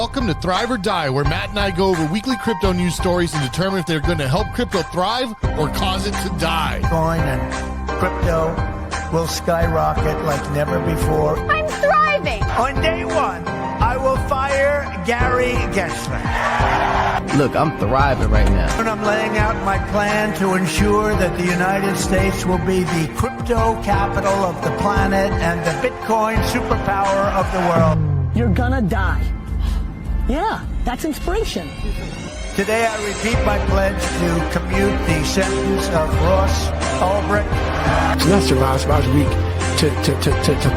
Welcome to Thrive or Die, where Matt and I go over weekly crypto news stories and determine if they're going to help crypto thrive or cause it to die. Bitcoin and crypto will skyrocket like never before. I'm thriving. On day one, I will fire Gary Gensler. Look, I'm thriving right now. And I'm laying out my plan to ensure that the United States will be the crypto capital of the planet and the Bitcoin superpower of the world. You're gonna die. Yeah, that's inspiration. Today I repeat my pledge to commute the sentence of Ross Ulbricht. It's not survive, it's about week to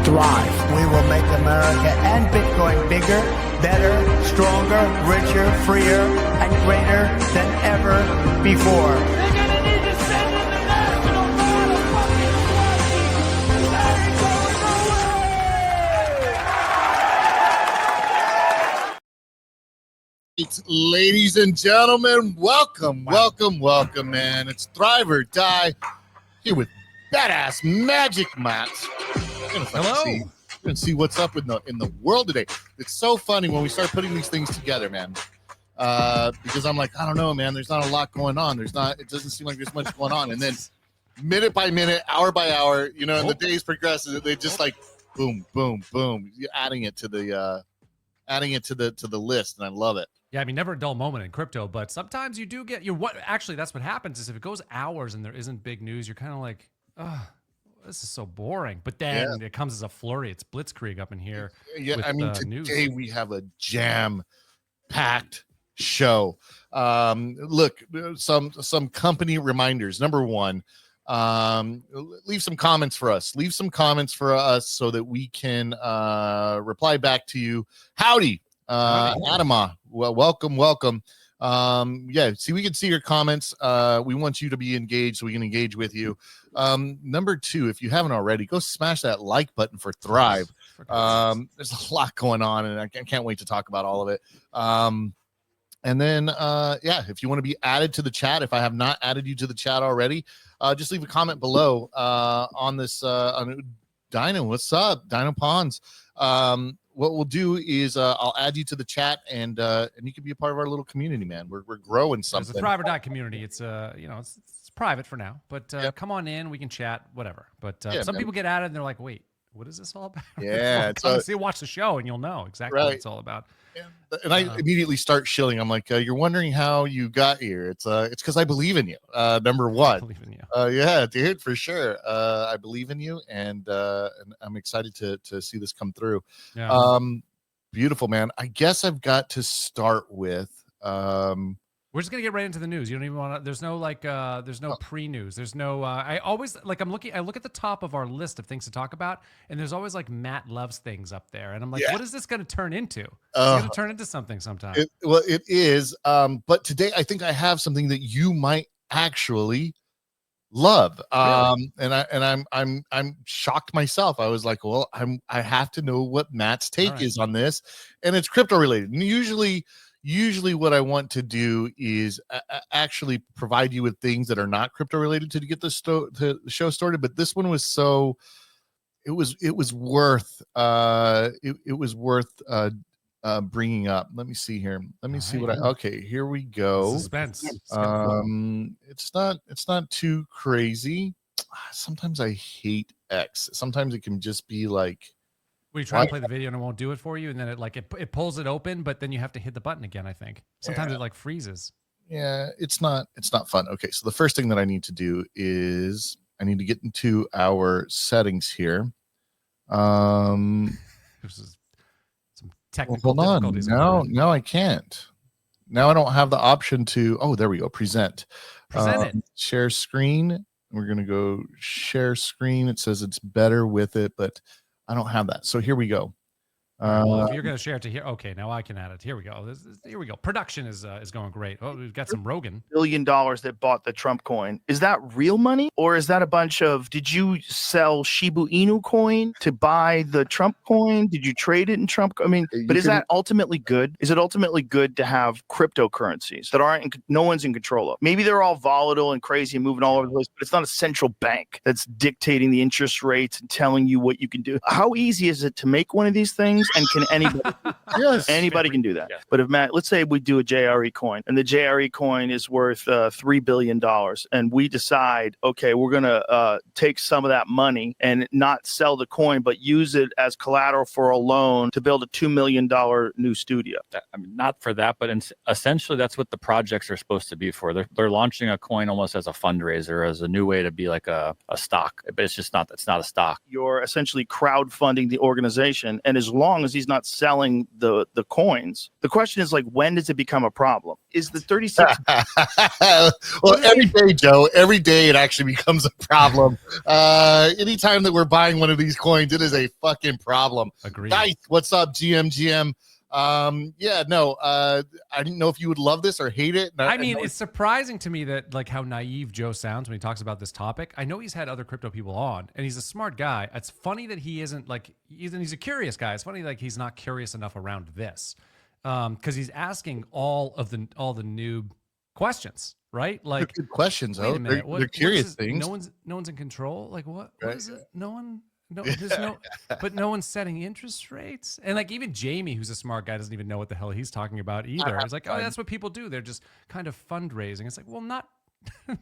thrive. We will make America and Bitcoin bigger, better, stronger, richer, freer, and greater than ever before. They're gonna need to send in the national guard of fucking quality. That ain't going away. Ladies and gentlemen, welcome, man. It's Thrive or Die here with badass Magic Matt. Hello. We're gonna see what's up in the world today. It's so funny when we start putting these things together, man. Because I'm like, I don't know, man. There's not a lot going on. It doesn't seem like there's much going on. And then minute by minute, hour by hour, and the days progress, they just like boom, boom, boom. You're adding it to the list, and I love it. Yeah, I mean, never a dull moment in crypto, but sometimes you do get actually, that's what happens is if it goes hours and there isn't big news, you're kind of like, oh, this is so boring. But then it comes as a flurry. It's blitzkrieg up in here. Yeah, with, I mean, today news. we have a jam-packed show. Look, some company reminders. Number one, leave some comments for us. Leave some comments for us so that we can reply back to you. Howdy. Adama, well, welcome. See, we can see your comments. We want you to be engaged so we can engage with you. Number two, if you haven't already, go smash that like button for Thrive. There's a lot going on, and I can't wait to talk about all of it. And then, if you want to be added to the chat, if I have not added you to the chat already, just leave a comment below on this. On Dino, what's up, Dino Pawns? What we'll do is I'll add you to the chat, and you can be a part of our little community, man. We're growing something. It's a Thrive or Die community. It's it's private for now, but come on in. We can chat, whatever. But some people get added and they're like, wait, what is this all about? Yeah, watch the show and you'll know exactly what it's all about. Yeah. And I immediately start shilling. I'm like, you're wondering how you got here. It's because I believe in you. Number one. I believe in you. Yeah, dude, for sure. I believe in you, and I'm excited to see this come through. Yeah. Beautiful, man. I guess I've got to start with. We're just gonna get right into the news. You don't even want to. There's no there's no pre-news. There's no. I always I look at the top of our list of things to talk about, and there's always like Matt loves things up there, and I'm like, what is this gonna turn into? It's gonna turn into something sometime. It is. But today I think I have something that you might actually love. Really? And I'm shocked myself. I was like, well, I have to know what Matt's take is on this, and it's crypto related. And usually what I want to do is actually provide you with things that are not crypto related to get the show started. But this one was it was worth bringing up. Let me see here. Let me see okay, here we go. Suspense. It's not too crazy. Sometimes I hate X. Sometimes it can just be like, we try to play the video and it won't do it for you, and then it pulls it open, but then you have to hit the button again. I think sometimes it like freezes. Yeah, it's not fun. Okay, so the first thing that I need to do is I need to get into our settings here. This is some technical difficulties. No, I can't. Now I don't have the option to. Oh, there we go. Present it. Share screen. We're gonna go share screen. It says it's better with it, but I don't have that. So here we go. Well, if you're going to share it to here, okay, now I can add it. Here we go. Here we go. Production is going great. Oh, we've got some Rogan. $1 billion that bought the Trump coin. Is that real money, or is that a bunch of? Did you sell Shiba Inu coin to buy the Trump coin? Did you trade it in Trump? I mean, but is that ultimately good? Is it ultimately good to have cryptocurrencies that no one's in control of? Maybe they're all volatile and crazy and moving all over the place, but it's not a central bank that's dictating the interest rates and telling you what you can do. How easy is it to make one of these things? and can anybody? Yes. Anybody can do that. Yeah. But if Matt, let's say we do a JRE coin and the JRE coin is worth $3 billion and we decide, okay, we're going to take some of that money and not sell the coin, but use it as collateral for a loan to build a $2 million new studio. I mean, not for that, but essentially that's what the projects are supposed to be for. They're launching a coin almost as a fundraiser, as a new way to be like a stock, but it's just not. It's not a stock. You're essentially crowdfunding the organization, and as long as he's not selling the coins, the question is like, when does it become a problem? Is the 36? Well, every day, Joe, every day it actually becomes a problem. Anytime that we're buying one of these coins, it is a fucking problem. Agreed. Nice. What's up, GM? Yeah, no, I didn't know if you would love this or hate it. I mean, it's surprising to me that like how naive Joe sounds when he talks about this topic. I know he's had other crypto people on, and he's a smart guy. It's funny that he isn't like he's a curious guy. It's funny like he's not curious enough around this, because he's asking all the noob questions, right? Like They're good questions. wait a They're minute, they're curious things. No one's in control. Like what Right. is it? But no one's setting interest rates. And like even Jamie, who's a smart guy, doesn't even know what the hell he's talking about either. He's like, oh, that's what people do. They're just kind of fundraising. It's like, well, not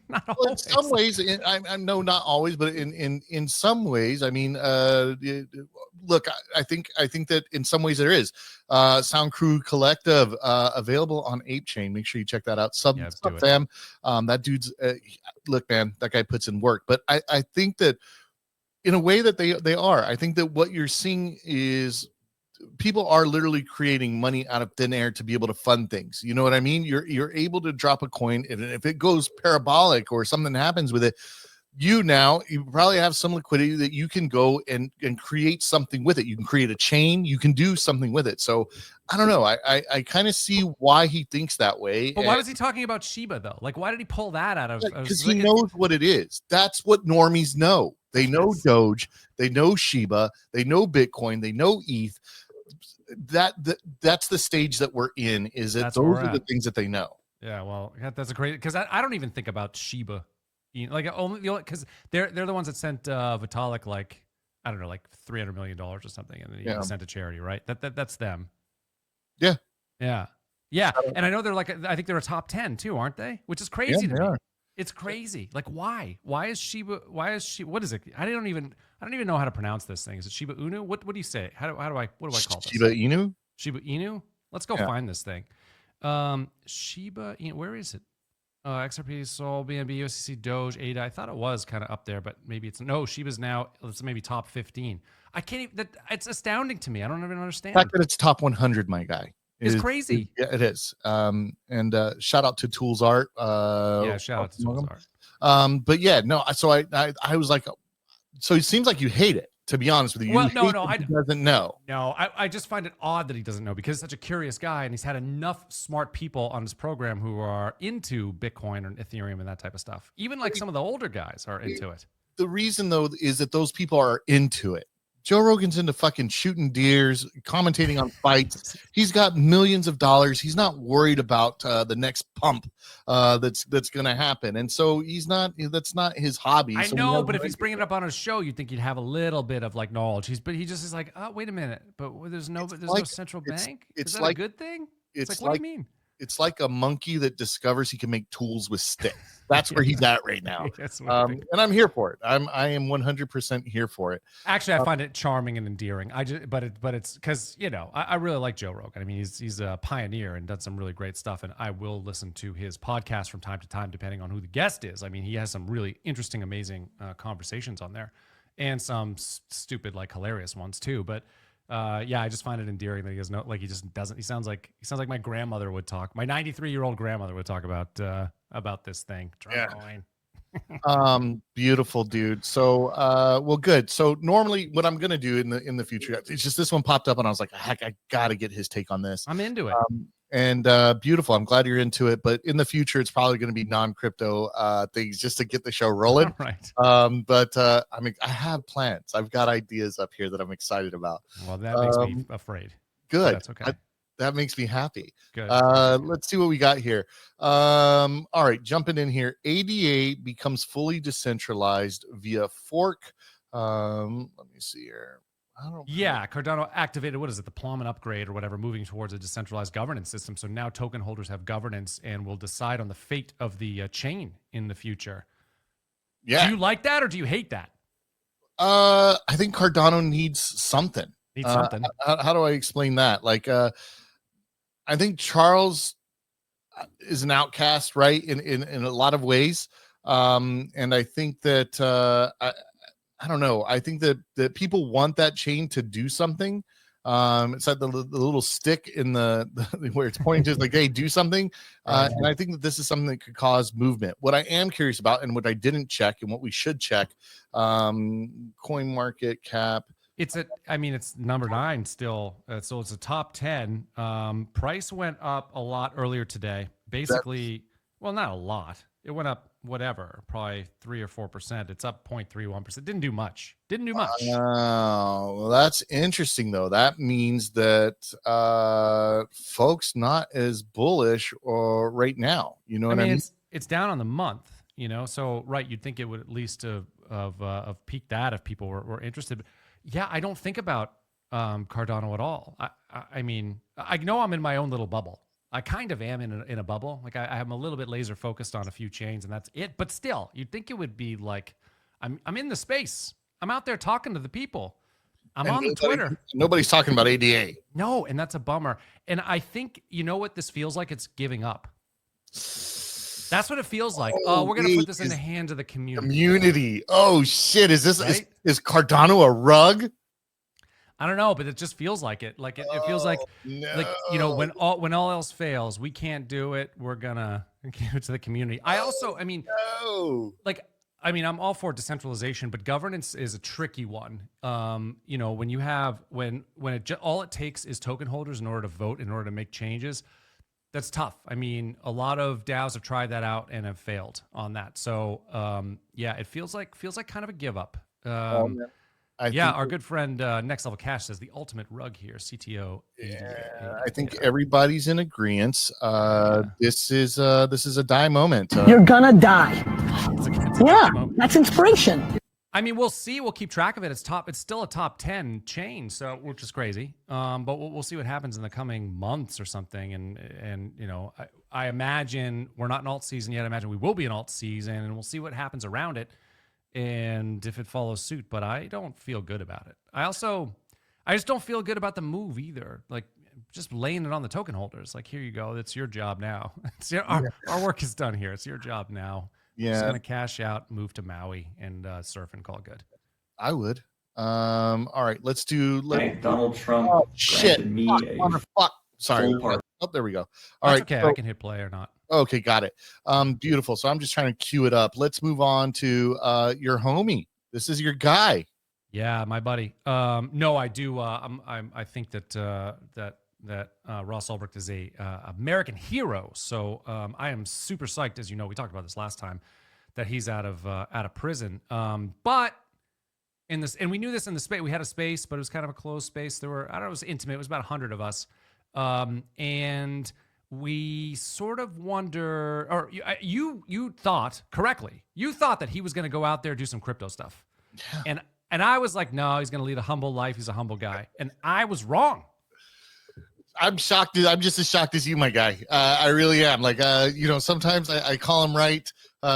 not Well, in always. some ways, I know not always, but in some ways, I mean, look, I think that in some ways there is. Sound Crew Collective available on Ape Chain. Make sure you check that out. Sub fam, that dude's look, man, that guy puts in work. But I think that in a way that they are. I think that what you're seeing is people are literally creating money out of thin air to be able to fund things. You know what I mean? You're able to drop a coin, and if it goes parabolic or something happens with it, you probably have some liquidity that you can go and create something with it. You can create a chain. You can do something with it. So I don't know. I kind of see why he thinks that way. But why was he talking about Shiba though? Like, why did he pull that out of? Because he knows what it is. That's what normies know. They know Doge, they know Shiba, they know Bitcoin, they know ETH. That's the stage that we're in. Is that those are the things that they know? Yeah, well, that's a great because I don't even think about Shiba, like only because they're the ones that sent Vitalik like I don't know like $300 million or something, and then he sent to charity, right? That's them. Yeah. And I know they're like I think they're a top 10 too, aren't they? Which is crazy to me. It's crazy. Like, why? Why is Shiba? What is it? I don't even know how to pronounce this thing. Is it Shiba Inu? What do you say? What do I call this? Shiba Inu? Shiba Inu? Let's go find this thing. Shiba Inu. Where is it? XRP, Sol, BNB, USDC, Doge, ADA. I thought it was kind of up there, but maybe it's no. Shiba's now it's maybe top 15. I can't even. It's astounding to me. I don't even understand. The fact that it's top 100, my guy. It's crazy. Yeah, it is. And shout out to Tools Art. Shout out to Tools Art. But yeah, no. So I was like, so it seems like you hate it. To be honest with you, well, no, he doesn't know. No, I just find it odd that he doesn't know because he's such a curious guy, and he's had enough smart people on his program who are into Bitcoin or Ethereum and that type of stuff. Even like some of the older guys are into it. The reason though is that those people are into it. Joe Rogan's into fucking shooting deers, commentating on fights. He's got millions of dollars. He's not worried about the next pump that's going to happen. And so that's not his hobby. I so know, but if he's bringing it up on a show, you'd think he'd have a little bit of like knowledge. But he just is like, oh, wait a minute. But there's no central bank. Is that a good thing? It's like, what do you mean? It's like a monkey that discovers he can make tools with sticks. That's where he's at right now. And I'm here for it. I am 100% here for it. Actually, I find it charming and endearing. But it's because I really like Joe Rogan. I mean, he's a pioneer and done some really great stuff. And I will listen to his podcast from time to time, depending on who the guest is. I mean, he has some really interesting, amazing conversations on there, and some stupid, like hilarious ones too. But I just find it endearing that he has he just doesn't. He sounds like my grandmother would talk. My 93-year-old grandmother would talk about this thing. Beautiful, dude. So, well, good. So normally what I'm going to do in the future, it's just this one popped up and I was like, heck, I got to get his take on this. I'm into it. And beautiful. I'm glad you're into it. But in the future, it's probably going to be non-crypto things just to get the show rolling. Right. But I mean, I have plans. I've got ideas up here that I'm excited about. Well, that makes me afraid. Good. That's okay. That makes me happy. Good. Let's see what we got here. All right, jumping in here. ADA becomes fully decentralized via fork. Let me see here. Yeah, Cardano activated, what is it, the Plum and upgrade or whatever, moving towards a decentralized governance system. So now token holders have governance and will decide on the fate of the chain in the future. Yeah. Do you like that or do you hate that? I think Cardano needs something. Needs something. How do I explain that? Like, I think Charles is an outcast, right? In a lot of ways. And I think that, I don't know. I think that people want that chain to do something. It's like the little stick in the where it's pointing to is like, hey, do something. And I think that this is something that could cause movement. What I am curious about, and what I didn't check, and what we should check, coin market cap. It's number 9 still. So it's a top 10. Price went up a lot earlier today. Basically, well, not a lot. It went up whatever, probably 3 or 4%. It's up 0.31%. Didn't do much. Oh, well, that's interesting though. That means that folks not as bullish or right now. You know what I mean? It's down on the month. So right, you'd think it would at least have peaked that if people were interested. But yeah, I don't think about Cardano at all. I mean, I know I'm in my own little bubble. I kind of am in a bubble. Like I'm a little bit laser focused on a few chains and that's it. But still, you'd think it would be like, I'm in the space. I'm out there talking to the people. I'm on the Twitter. Nobody's talking about ADA. No, and that's a bummer. And I think, you know what this feels like? It's giving up. That's what it feels like. Oh, we're going to put this in the hands of the community. Oh, shit. Is this, right? is Cardano a rug? I don't know, but it just feels like it. Like it feels like, when all else fails, we can't do it. We're gonna give it to the community. I'm all for decentralization, but governance is a tricky one. When you have all it takes is token holders in order to vote, in order to make changes. That's tough. I mean, a lot of DAOs have tried that out and have failed on that. So it feels like kind of a give up. Our good friend Next Level Cash says the ultimate rug here, CTO. Yeah, I think everybody's in agreement. This is a die moment. You're gonna die. That's inspiration. I mean, we'll see. We'll keep track of it. It's still a top 10 chain, so which is crazy. But we'll see what happens in the coming months or something. And I imagine we're not in alt season yet. I imagine we will be in alt season, and we'll see what happens around it. And if it follows suit, but I don't feel good about it. I just don't feel good about the move either. Like just laying it on the token holders. Like, here you go. It's your job now. Our work is done here. It's your job now. Yeah. Just going to cash out, move to Maui and surf and call it good. I would. All right, let's do. Donald Trump. Oh, shit. Me fuck. Sorry. Oh, there we go. All right. Okay. I can hit play or not. Okay, got it. Beautiful. So I'm just trying to cue it up. Let's move on to your homie. This is your guy. Yeah, my buddy. No, I do. I think that Ross Ulbricht is a American hero. So I am super psyched, as you know, we talked about this last time, that he's out of prison. But in this, and we knew this in the space. We had a space, but it was kind of a closed space. There were, I don't know, it was intimate. It was about 100 of us, and we sort of wonder, or you thought correctly, you thought that he was going to go out there, do some crypto stuff. Yeah. And I was like, no, he's going to lead a humble life. He's a humble guy. And I was wrong. I'm shocked. I'm just as shocked as you, my guy. I really am. Like, sometimes I call him right.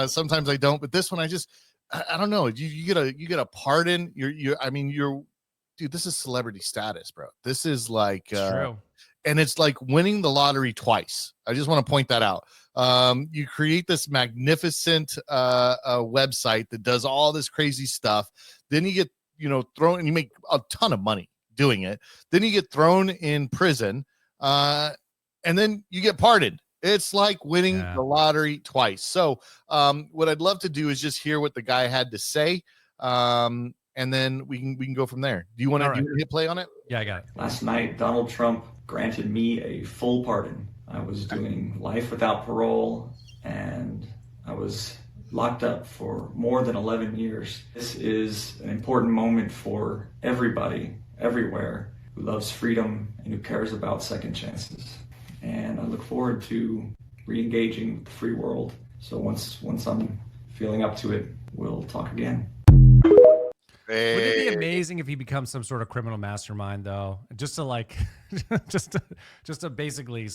Sometimes I don't, but this one, I don't know. You get a pardon. Dude, this is celebrity status, bro. This is like, true. And it's like winning the lottery twice. I just want to point that out. You create this magnificent website that does all this crazy stuff. Then you get, thrown, and you make a ton of money doing it. Then you get thrown in prison, and then you get pardoned. It's like winning the lottery twice. So what I'd love to do is just hear what the guy had to say, and then we can go from there. Do you want to hit play on it? Yeah, I got it. Last night, Donald Trump granted me a full pardon. I was doing life without parole, and I was locked up for more than 11 years. This is an important moment for everybody, everywhere, who loves freedom and who cares about second chances. And I look forward to re-engaging with the free world. So once I'm feeling up to it, we'll talk again. Wouldn't it be amazing if he becomes some sort of criminal mastermind, though, just to like, just to basically,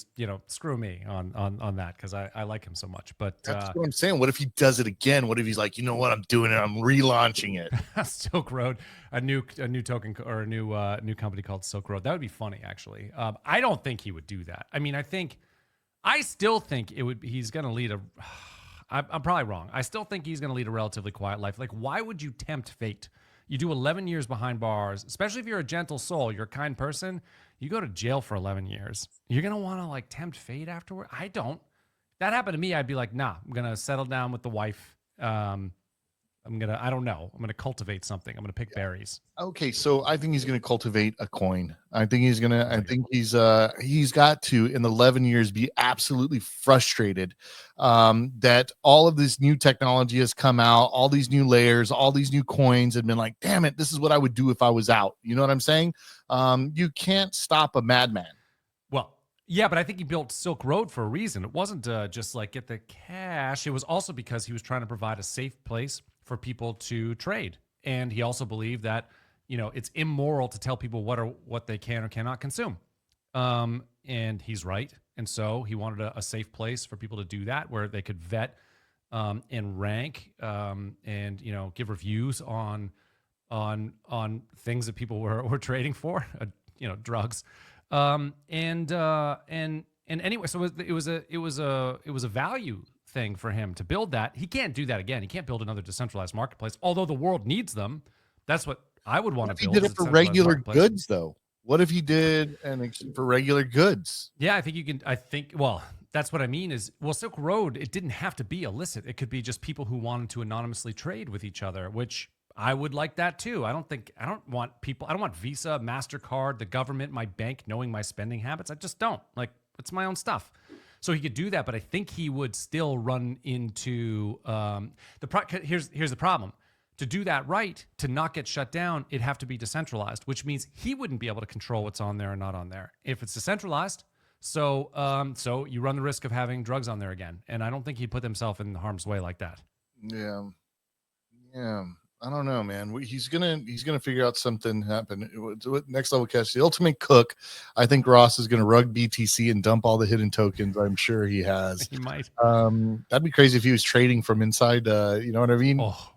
screw me on that because I like him so much. But that's what I'm saying. What if he does it again? What if he's like, you know what, I'm doing it. I'm relaunching it. Silk Road, a new token or a new company called Silk Road. That would be funny, actually. I don't think he would do that. I mean, I still think he's going to lead I'm probably wrong. I still think he's going to lead a relatively quiet life. Like, why would you tempt fate? You do 11 years behind bars, especially if you're a gentle soul, you're a kind person. You go to jail for 11 years. You're going to want to like tempt fate afterward. I don't. If that happened to me, I'd be like, nah, I'm going to settle down with the wife. I don't know. I'm going to cultivate something. I'm going to pick berries. Okay. So I think he's going to cultivate a coin. I think he's got to, in 11 years, be absolutely frustrated that all of this new technology has come out, all these new layers, all these new coins, and been like, damn it, this is what I would do if I was out. You know what I'm saying? You can't stop a madman. Well, yeah, but I think he built Silk Road for a reason. It wasn't just like get the cash. It was also because he was trying to provide a safe place for people to trade. And he also believed that, it's immoral to tell people what they can or cannot consume. And he's right. And so he wanted a safe place for people to do that, where they could vet and rank and, give reviews on things that people were trading for, drugs. And anyway, so it was a value thing for him to build that. He can't do that again. He can't build another decentralized marketplace, although the world needs them. That's what I would want to build. He did it for regular goods, though. What if he did for regular goods? Yeah, I think you can. Well, that's what I mean is, Silk Road, it didn't have to be illicit. It could be just people who wanted to anonymously trade with each other, which I would like that too. I don't want Visa, MasterCard, the government, my bank knowing my spending habits. I just don't. Like, it's my own stuff. So he could do that, but I think he would still run into here's the problem. To do that right, to not get shut down, it'd have to be decentralized, which means he wouldn't be able to control what's on there and not on there. If it's decentralized, so you run the risk of having drugs on there again. And I don't think he'd put himself in harm's way like that. Yeah. I don't know, man. He's gonna figure out something happen. Next level cash, the ultimate cook. I think Ross is gonna rug BTC and dump all the hidden tokens. I'm sure he has. He might. That'd be crazy if he was trading from inside. You know what I mean? Oh,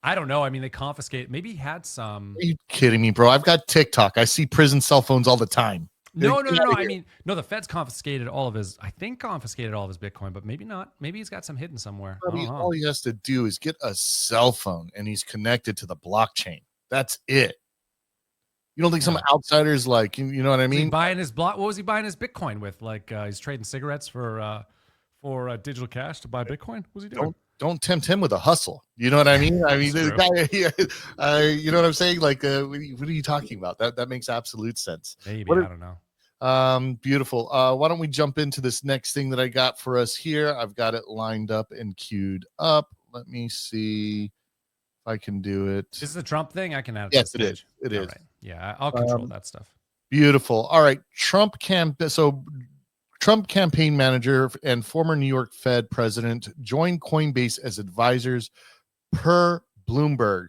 I don't know. I mean, they confiscate. Maybe he had some. Are you kidding me, bro? I've got TikTok. I see prison cell phones all the time. No. I mean, no, the Feds confiscated all of his Bitcoin, but maybe not. Maybe he's got some hidden somewhere. All he has to do is get a cell phone and he's connected to the blockchain. That's it. You don't think some outsiders like, you know what I mean? What was he buying his Bitcoin with? Like he's trading cigarettes for digital cash to buy Bitcoin? What was he doing? Don't tempt him with a hustle. You know what I mean? I mean, this guy, you know what I'm saying? Like, what are you talking about? That makes absolute sense. Maybe, I don't know. Beautiful. Why don't we jump into this next thing that I got for us here? I've got it lined up and queued up. Let me see if I can do it. This is a Trump thing. I can add it. Yes, it is. It is. Right. Yeah, I'll control that stuff. Beautiful. All right. Trump campaign manager and former New York Fed president joined Coinbase as advisors per Bloomberg.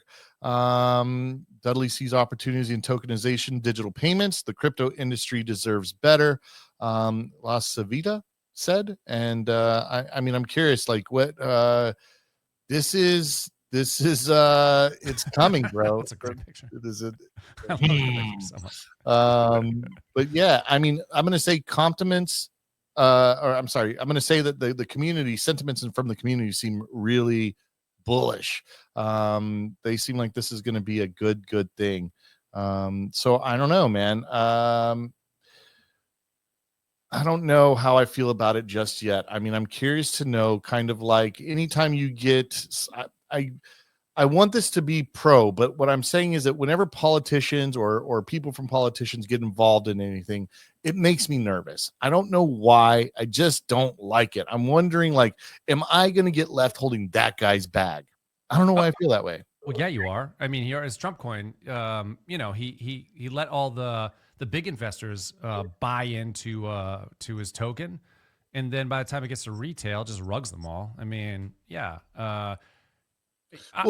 Dudley sees opportunities in tokenization, digital payments. The crypto industry deserves better. La Savita said. And I mean, I'm curious, like what this is it's coming, bro. That's a great picture. It is I love the picture so much. But yeah, I mean, I'm going to say compliments. I'm going to say that the community sentiments from the community seem really bullish. They seem like this is going to be a good thing. So I don't know, man. I don't know how I feel about it just yet. I mean, I'm curious to know, kind of like anytime you get, I want this to be pro, but what I'm saying is that whenever politicians or people from politicians get involved in anything, it makes me nervous. I don't know why. I just don't like it. I'm wondering, like, am I going to get left holding that guy's bag? I don't know why I feel that way. Well, yeah, you are. I mean, here is Trump coin. He let all the big investors buy into to his token, and then by the time it gets to retail, just rugs them all. I mean, yeah. Well,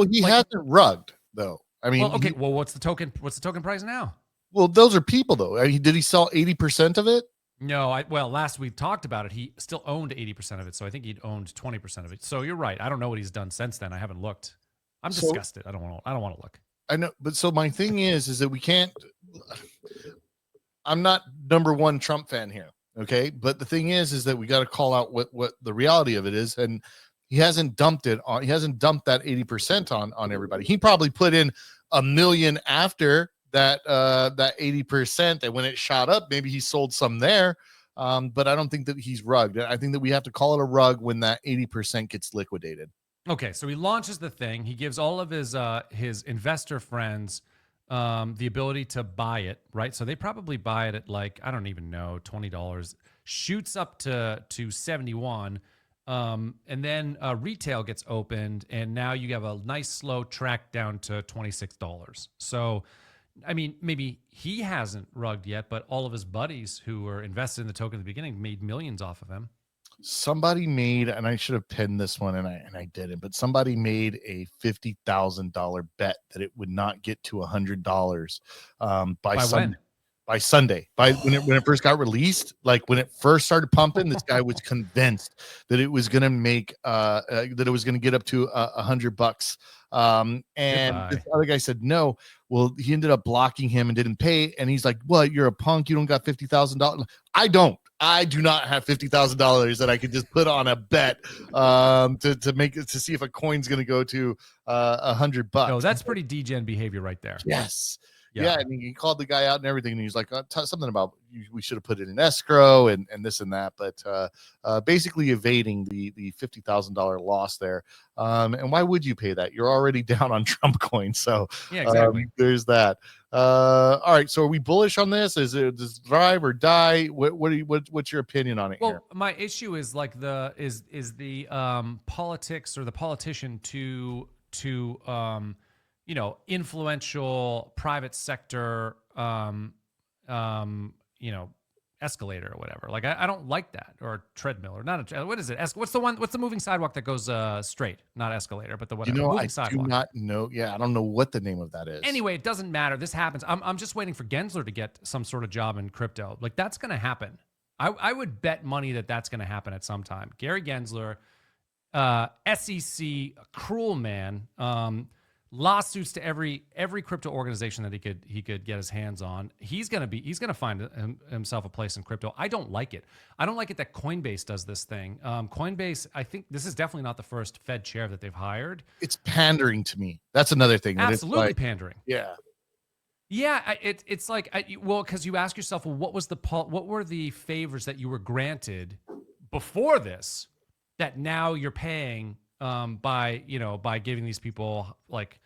he hasn't rugged though. I mean, well, okay. Well, what's the token price now? Well, those are people though. I mean, did he sell 80% of it? No, well, last we talked about it, he still owned 80% of it. So I think he'd owned 20% of it. So you're right. I don't know what he's done since then. I haven't looked. I'm disgusted. I don't want to look. I know, but so my thing is that we can't. I'm not number one Trump fan here, okay? But the thing is that we got to call out what the reality of it is, and he hasn't dumped that 80% on everybody. He probably put in $1 million after that 80%, and when it shot up, maybe he sold some there. But I don't think that he's rugged. I think that we have to call it a rug when that 80% gets liquidated. Okay, so he launches the thing. He gives all of his investor friends the ability to buy it, right? So they probably buy it at like, I don't even know, $20. Shoots up to 71. And then retail gets opened, and now you have a nice slow track down to $26. So, I mean, maybe he hasn't rugged yet, but all of his buddies who were invested in the token at the beginning made millions off of him. Somebody made, and I should have pinned this one, and I didn't, but somebody made a $50,000 bet that it would not get to $100 by Sunday. By Sunday, when it first got released, like when it first started pumping, this guy was convinced that it was going to make that it was going to get up to $100. And this other guy said no. Well, he ended up blocking him and didn't pay. And he's like, "Well, you're a punk. You don't got $50,000." I do not have $50,000 that I could just put on a bet to see if a coin's going to go to $100. No, that's pretty degen behavior right there. Yes. Yeah, I mean, he called the guy out and everything, and he's like, something about we should have put it in escrow and this and that, but basically evading the $50,000 loss there. And why would you pay that? You're already down on Trump coin, so yeah, exactly. There's that. All right, so are we bullish on this? Does it drive or die? What's your opinion on it? Well, here? my issue is like the politics or the politician to influential private sector, escalator or whatever. Like I don't like that, or treadmill, or not. What is it? What's the moving sidewalk that goes straight? Not escalator, but the whatever. Moving sidewalk. Do not know. Yeah, I don't know what the name of that is. Anyway, it doesn't matter. This happens. I'm just waiting for Gensler to get some sort of job in crypto. Like that's going to happen. I would bet money that's going to happen at some time. Gary Gensler, SEC, cruel man. Lawsuits to every crypto organization that he could get his hands on. He's gonna find himself a place in crypto. I don't like it. I don't like it that Coinbase does this thing. Coinbase, I think this is definitely not the first Fed chair that they've hired. It's pandering to me. That's another thing. Absolutely pandering. Yeah. Yeah, it's like because you ask yourself, well, what were the favors that you were granted before this that now you're paying by giving these people like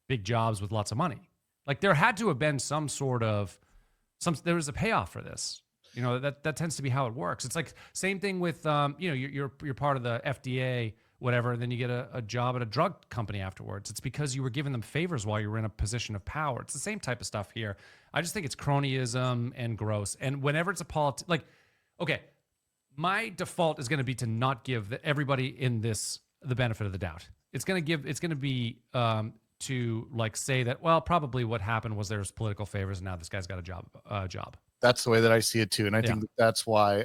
big jobs with lots of money? Like there had to have been there was a payoff for this. That tends to be how it works. It's like same thing with you're part of the FDA, whatever, and then you get a job at a drug company afterwards. It's because you were giving them favors while you were in a position of power. It's the same type of stuff here. I just think it's cronyism and gross. And whenever it's okay, my default is going to be to not give everybody in this the benefit of the doubt. It's going to be to like say that, well, probably what happened was there's political favors and now this guy's got a job. That's the way that I see it too. And I think that's why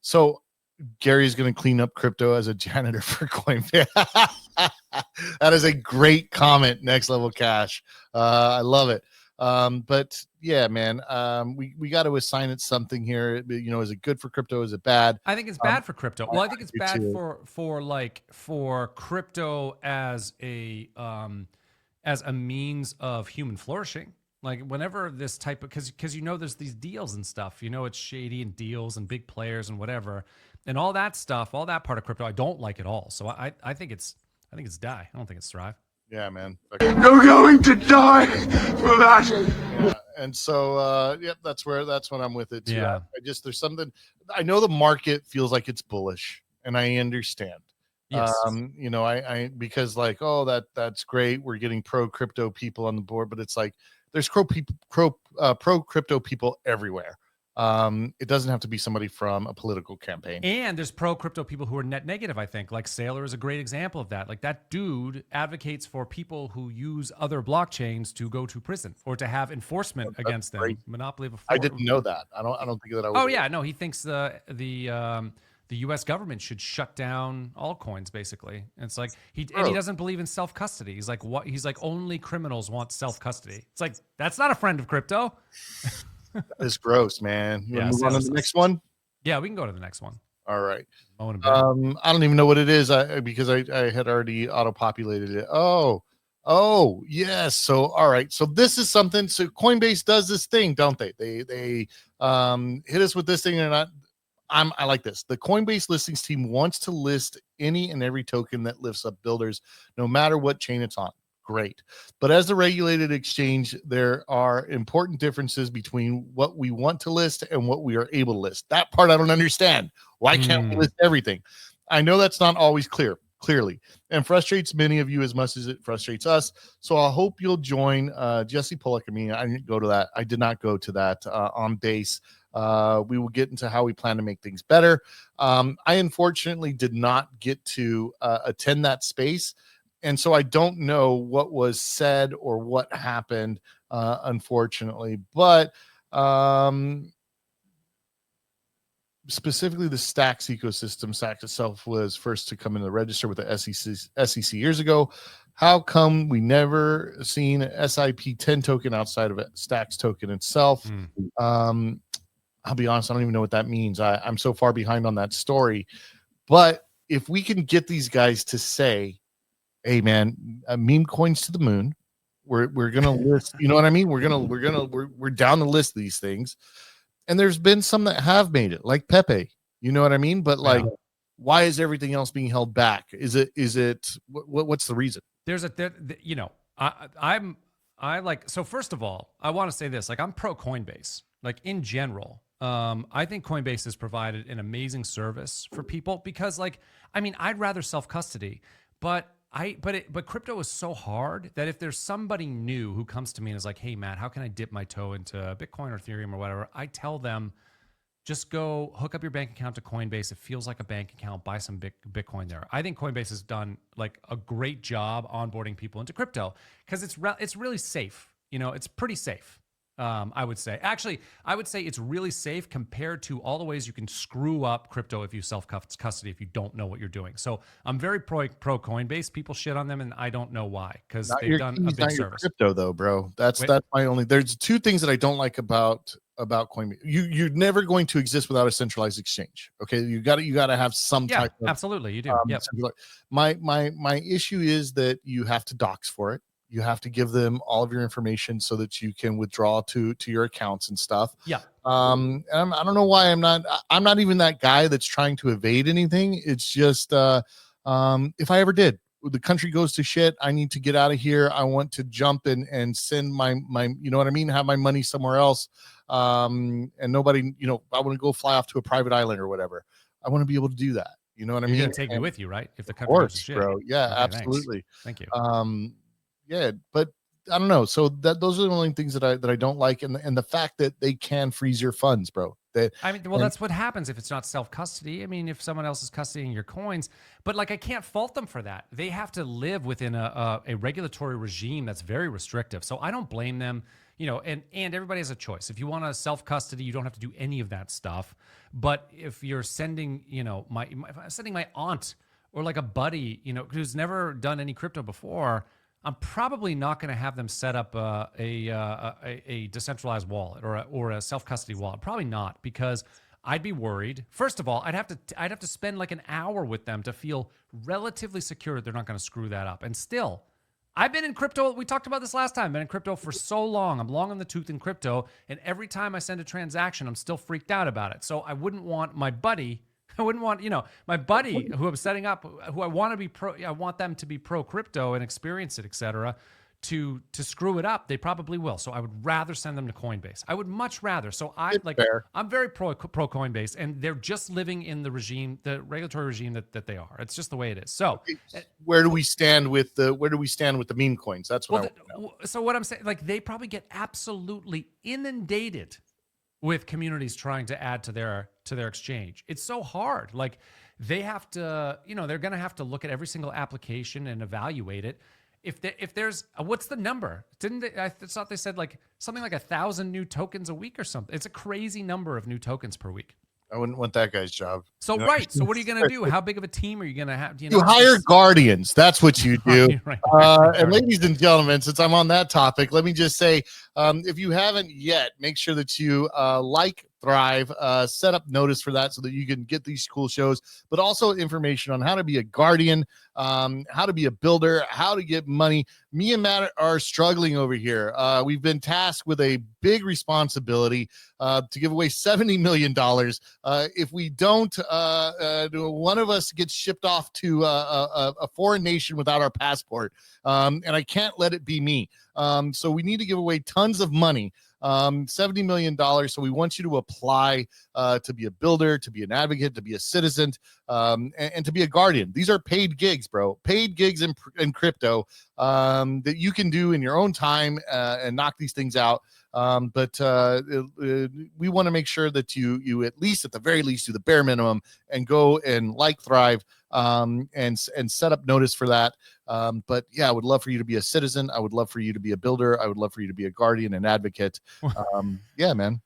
so Gary's going to clean up crypto as a janitor for Coinbase. That is a great comment. Next Level Cash. I love it. But yeah, man, we got to assign it something here. Is it good for crypto? Is it bad? I think it's bad for crypto. Well, I think it's bad for crypto as a means of human flourishing. Like whenever this type of, because there's these deals and stuff, it's shady and deals and big players and whatever, and all that stuff, all that part of crypto, I don't like at all. So I think it's die. I don't think it's thrive. Yeah, man. You're going to die for that. Yeah. And so, that's what I'm with it too. Yeah. There's something, I know the market feels like it's bullish, and I understand. Yes. I because like, oh, that's great. We're getting pro crypto people on the board, but it's like there's pro crypto people everywhere. It doesn't have to be somebody from a political campaign. And there's pro crypto people who are net negative, I think. Like Saylor is a great example of that. Like that dude advocates for people who use other blockchains to go to prison or to have enforcement against them. Monopoly of I didn't know that. I don't think that I was. Oh yeah, no, he thinks the U.S. government should shut down altcoins, basically. And it's like he doesn't believe in self custody. He's like, what? He's like, only criminals want self custody. It's like that's not a friend of crypto. It's gross, man. You Yeah, move on to the next one. Yeah, we can go to the next one. All right. I don't even know what it is because I had already auto populated it. Oh, yes. So all right. So this is something. So Coinbase does this thing, don't they? They hit us with this thing, and I like this. The Coinbase listings team wants to list any and every token that lifts up builders, no matter what chain it's on. Great. But as a regulated exchange, there are important differences between what we want to list and what we are able to list. That part I don't understand. Why can't we list everything? I know that's not always clearly, and frustrates many of you as much as it frustrates us. So I hope you'll join Jesse Pollock and me. I didn't go to that. I did not go to that on base. We will get into how we plan to make things better. I unfortunately did not get to attend that space, and so I don't know what was said or what happened, unfortunately. But specifically, the Stacks ecosystem, Stacks itself was first to come in the register with the SEC years ago. How come we never seen an SIP 10 token outside of a Stacks token itself? I'll be honest, I don't even know what that means. I'm so far behind on that story. But if we can get these guys to say, hey man, Memecoins to the moon, we're gonna list, you know what I mean? We're down the list of these things. And there's been some that have made it, like Pepe, you know what I mean? But like, why is everything else being held back? Is it what's the reason? So first of all, I want to say this, like I'm pro Coinbase, like in general. I think Coinbase has provided an amazing service for people because I'd rather self-custody, but crypto is so hard that if there's somebody new who comes to me and is like, hey Matt, how can I dip my toe into Bitcoin or Ethereum or whatever? I tell them, just go hook up your bank account to Coinbase. It feels like a bank account. Buy some Bitcoin there. I think Coinbase has done like a great job onboarding people into crypto because it's really safe. It's pretty safe. I would say it's really safe compared to all the ways you can screw up crypto if you self-custody, if you don't know what you're doing. So I'm very pro Coinbase. People shit on them, and I don't know why, because they've done a big service. Crypto though, bro. That's my only. There's two things that I don't like about Coinbase. You're never going to exist without a centralized exchange. Okay, you got to have some type of, absolutely, you do. My issue is that you have to dox for it. You have to give them all of your information so that you can withdraw to your accounts and stuff. Yeah. And I don't know why I'm not even that guy that's trying to evade anything. It's just if I ever did, the country goes to shit, I need to get out of here. I want to jump and send my you know what I mean, have my money somewhere else. And nobody, I want to go fly off to a private island or whatever. I want to be able to do that. You know what I mean? You're gonna take me with you, right? If the country goes to shit. Bro. Yeah, okay, absolutely. Thank you. Yeah, but I don't know. So those are the only things that I don't like, and the fact that they can freeze your funds, bro. That's what happens if it's not self-custody. I mean, if someone else is custodying your coins, but I can't fault them for that. They have to live within a regulatory regime that's very restrictive. So I don't blame them. And everybody has a choice. If you want to self-custody, you don't have to do any of that stuff. But if you're sending, sending my aunt or like a buddy, who's never done any crypto before, I'm probably not going to have them set up a decentralized wallet or a self-custody wallet. Probably not, because I'd be worried. First of all, I'd have to spend like an hour with them to feel relatively secure that they're not going to screw that up. And still, I've been in crypto. We talked about this last time. I've been in crypto for so long. I'm long on the tooth in crypto, and every time I send a transaction, I'm still freaked out about it. So I wouldn't want my buddy. I wouldn't want, my buddy who I'm setting up, who I want them to be pro crypto and experience it, etc., to screw it up. They probably will. So I would rather send them to Coinbase. I would much rather. So I'm very pro Coinbase, and they're just living in the regime, the regulatory regime that they are. It's just the way it is. So where do we stand with the meme coins? That's what So what I'm saying, they probably get absolutely inundated with communities trying to add to their exchange. It's so hard. Like they have to, they're going to have to look at every single application and evaluate it. If there's what's the number? I thought they said like something like 1,000 new tokens a week or something. It's a crazy number of new tokens per week. I wouldn't want that guy's job. So right. So what are you going to do? How big of a team are you going to have? You hire guardians. That's what you do. Right. And ladies and gentlemen, since I'm on that topic, let me just say, if you haven't yet, make sure that you like Thrive, set up notice for that so that you can get these cool shows, but also information on how to be a guardian, how to be a builder, how to get money. Me and Matt are struggling over here. We've been tasked with a big responsibility to give away $70 million. If we don't, one of us gets shipped off to a foreign nation without our passport, and I can't let it be me. So we need to give away tons of money. $70 million. So we want you to apply to be a builder, to be an advocate, to be a citizen, and to be a guardian. These are paid gigs, bro. Paid gigs in crypto that you can do in your own time and knock these things out. But we want to make sure that you at least, at the very least, do the bare minimum and go and like Thrive and set up notice for that. But yeah, I would love for you to be a citizen. I would love for you to be a builder. I would love for you to be a guardian and advocate. Yeah, man.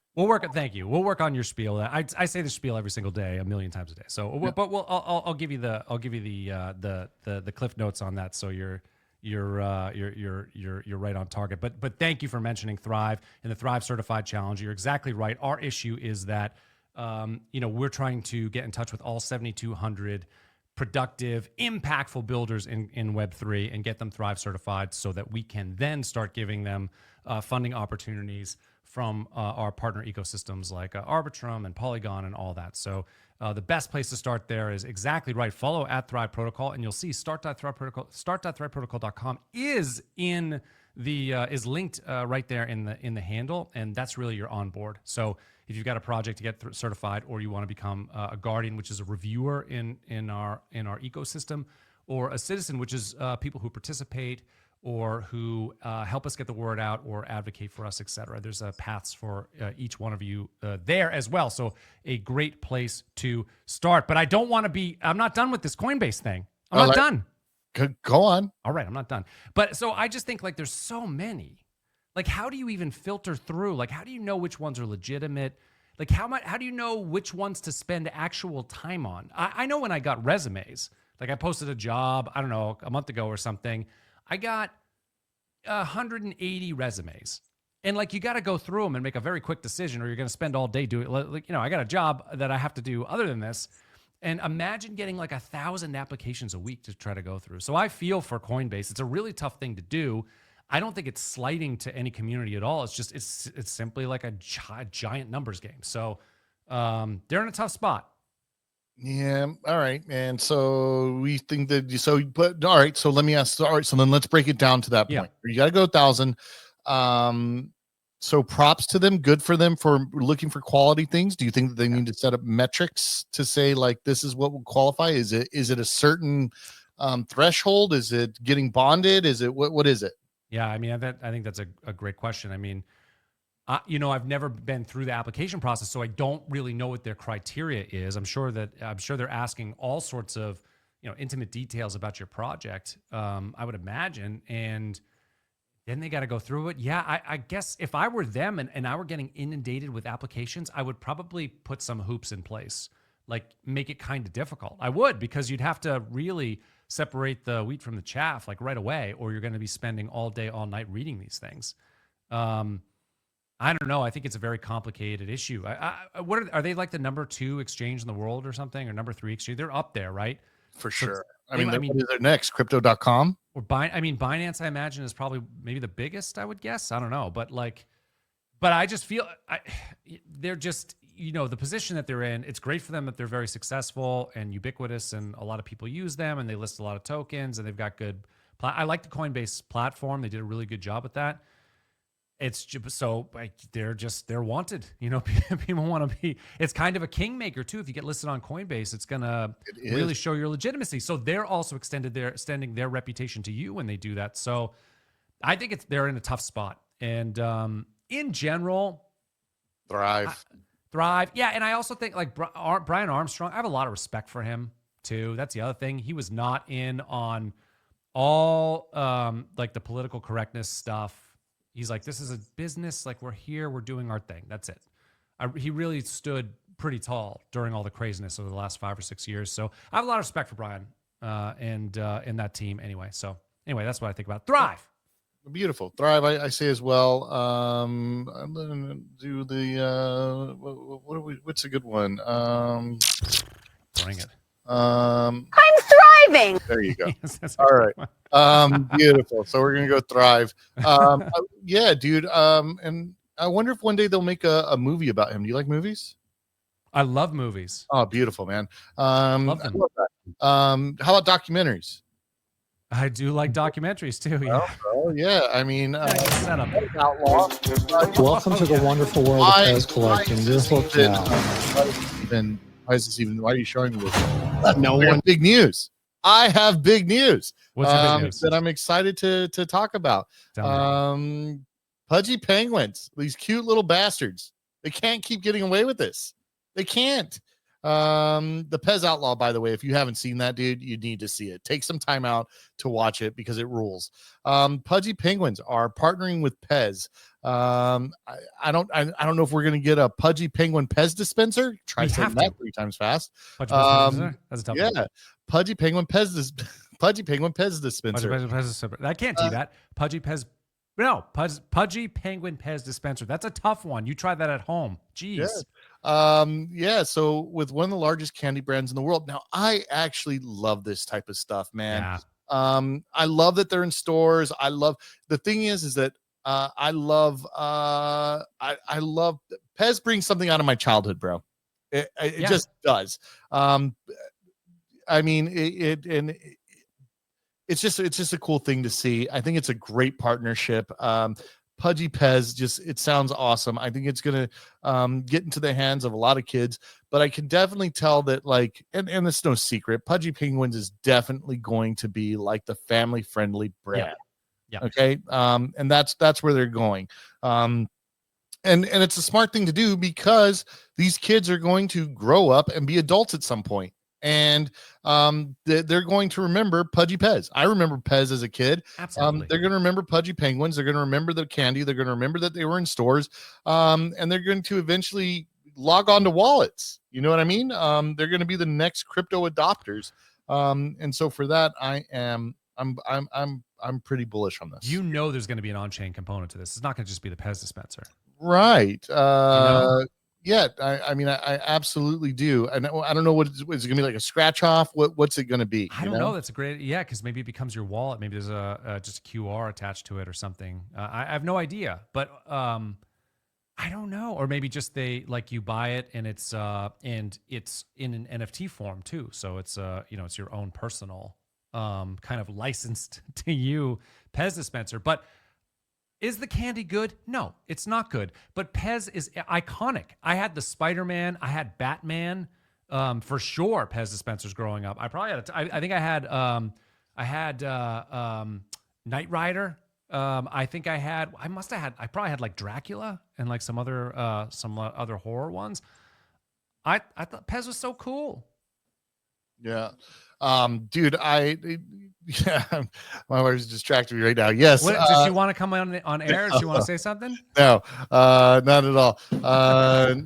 Thank you. We'll work on your spiel. I say the spiel every single day, a million times a day. So, yeah. But I'll give you the cliff notes on that. So you're right on target. But thank you for mentioning Thrive and the Thrive Certified Challenge. You're exactly right. Our issue is that we're trying to get in touch with all 7,200 productive, impactful builders in Web3 and get them Thrive certified so that we can then start giving them funding opportunities from our partner ecosystems like Arbitrum and Polygon and all that. So the best place to start there is exactly right. Follow @Thrive Protocol, and you'll see start.thriveprotocol.com is in the is linked right there in the handle, and that's really your onboard. So if you've got a project to get certified, or you want to become a guardian, which is a reviewer in our ecosystem, or a citizen, which is people who participate or who help us get the word out or advocate for us, etc. There's paths for each one of you there as well. So a great place to start. But I'm not done with this Coinbase thing. I'm not done. Go on. All right, I'm not done. But so I just think like there's so many. Like, how do you even filter through? Like, how do you know which ones are legitimate? Like, how do you know which ones to spend actual time on? I know when I got resumes, like I posted a job, I don't know, a month ago or something. I got 180 resumes. And like, you got to go through them and make a very quick decision, or you're going to spend all day doing it. Like, I got a job that I have to do other than this. And imagine getting like 1,000 applications a week to try to go through. So I feel for Coinbase. It's a really tough thing to do. I don't think it's slighting to any community at all. It's just, it's simply like a giant numbers game. So they're in a tough spot. Yeah. All right, man. So we think that, but all right. So let me ask. All right. So then let's break it down to that point. You got to go 1,000. So props to them. Good for them for looking for quality things. Do you think that they need to set up metrics to say like, this is what will qualify? Is it a certain threshold? Is it getting bonded? Is it, what is it? Yeah, I mean, I think that's a great question. I mean, I've never been through the application process, so I don't really know what their criteria is. I'm sure they're asking all sorts of, intimate details about your project. I would imagine, and then they got to go through it. Yeah, I guess if I were them and I were getting inundated with applications, I would probably put some hoops in place, like make it kind of difficult. I would, because you'd have to really separate the wheat from the chaff like right away, or you're going to be spending all day, all night reading these things. I don't know. I think it's a very complicated issue. Are they like the number 2 exchange in the world or something, or number 3 exchange? They're up there, right? For sure. I mean, what is their next? Crypto.com? Or Binance, I imagine, is probably maybe the biggest, I would guess. I don't know. But I just feel they're just, the position that they're in, it's great for them that they're very successful and ubiquitous, and a lot of people use them, and they list a lot of tokens, and they've got good. I like the Coinbase platform. They did a really good job with that. It's just, so like, they're wanted. People want to be. It's kind of a kingmaker too. If you get listed on Coinbase, it's gonna really show your legitimacy. So they're also extending their reputation to you when they do that. So I think they're in a tough spot. And in general, Thrive. Thrive. Yeah, and I also think like Brian Armstrong, I have a lot of respect for him too. That's the other thing. He was not in on all like the political correctness stuff. He's like, this is a business. Like, we're here, we're doing our thing. That's it. He really stood pretty tall during all the craziness over the last 5 or 6 years. So I have a lot of respect for Brian and that team anyway. So anyway, that's what I think about Thrive. Beautiful. Thrive, I say as well. I'm gonna do the what's a good one? Bring it. I'm thriving. There you go. Yes, all right. Beautiful. So we're gonna go Thrive. Yeah, dude. And I wonder if one day they'll make a movie about him. Do you like movies? I love movies. Oh, beautiful, man. Love them. I love that. How about documentaries? I do like documentaries too. Yeah. Oh, yeah. I mean, Outlaw. Welcome to the wonderful world of Pez collecting. You're hooked now. Why is this even? Why are you showing me this? No one. Big news. I have big news. What's your big news? That I'm excited to talk about. Pudgy Penguins. These cute little bastards. They can't keep getting away with this. They can't. The PEZ Outlaw, by the way, if you haven't seen that, dude, you need to see it. Take some time out to watch it because it rules. Pudgy Penguins are partnering with PEZ. I don't know if we're gonna get a Pudgy Penguin PEZ dispenser. Try saying that 3 times fast. That's a tough one. Pudgy Penguin PEZ Pudgy Penguin PEZ dispenser. I can't do that. Pudgy Penguin PEZ dispenser. That's a tough one. You try that at home. Jeez. Yeah. So with one of the largest candy brands in the world. Now, I actually love this type of stuff, man. Yeah. I love that they're in stores. I love the thing is that I love PEZ brings something out of my childhood, bro. It just does. I mean, it's just a cool thing to see. I think it's a great partnership. Pudgy PEZ, it sounds awesome. I think it's gonna get into the hands of a lot of kids, but I can definitely tell that, like, and it's no secret, Pudgy Penguins is definitely going to be like the family friendly brand. Yeah. Okay. And that's where they're going. And it's a smart thing to do because these kids are going to grow up and be adults at some point. And they're going to remember Pudgy PEZ. I remember PEZ as a kid. Absolutely. They're going to remember Pudgy Penguins. They're going to remember the candy. They're going to remember that they were in stores. And they're going to eventually log on to wallets. You know what I mean? They're going to be the next crypto adopters. And so for that, I'm pretty bullish on this. You know, there's going to be an on-chain component to this. It's not going to just be the PEZ dispenser. Right. Yeah, I mean, I absolutely do. And I don't know what is it going to be, like a scratch off? What's it going to be? I don't know. That's a great, because maybe it becomes your wallet. Maybe there's just a QR attached to it or something. I have no idea, but I don't know. Or maybe just you buy it and it's in an NFT form too. So it's it's your own personal kind of licensed to you PEZ dispenser. But is the candy good? No, it's not good. But PEZ is iconic. I had the Spider-Man. I had Batman. For sure, PEZ dispensers growing up. I probably had. I think I had Knight Rider. I think I had. I must have had. I probably had like Dracula and like some other horror ones. I thought PEZ was so cool. Yeah. Dude, my wife's distracted me right now. Yes. Does she want to come on air? Does she want to say something? No, not at all.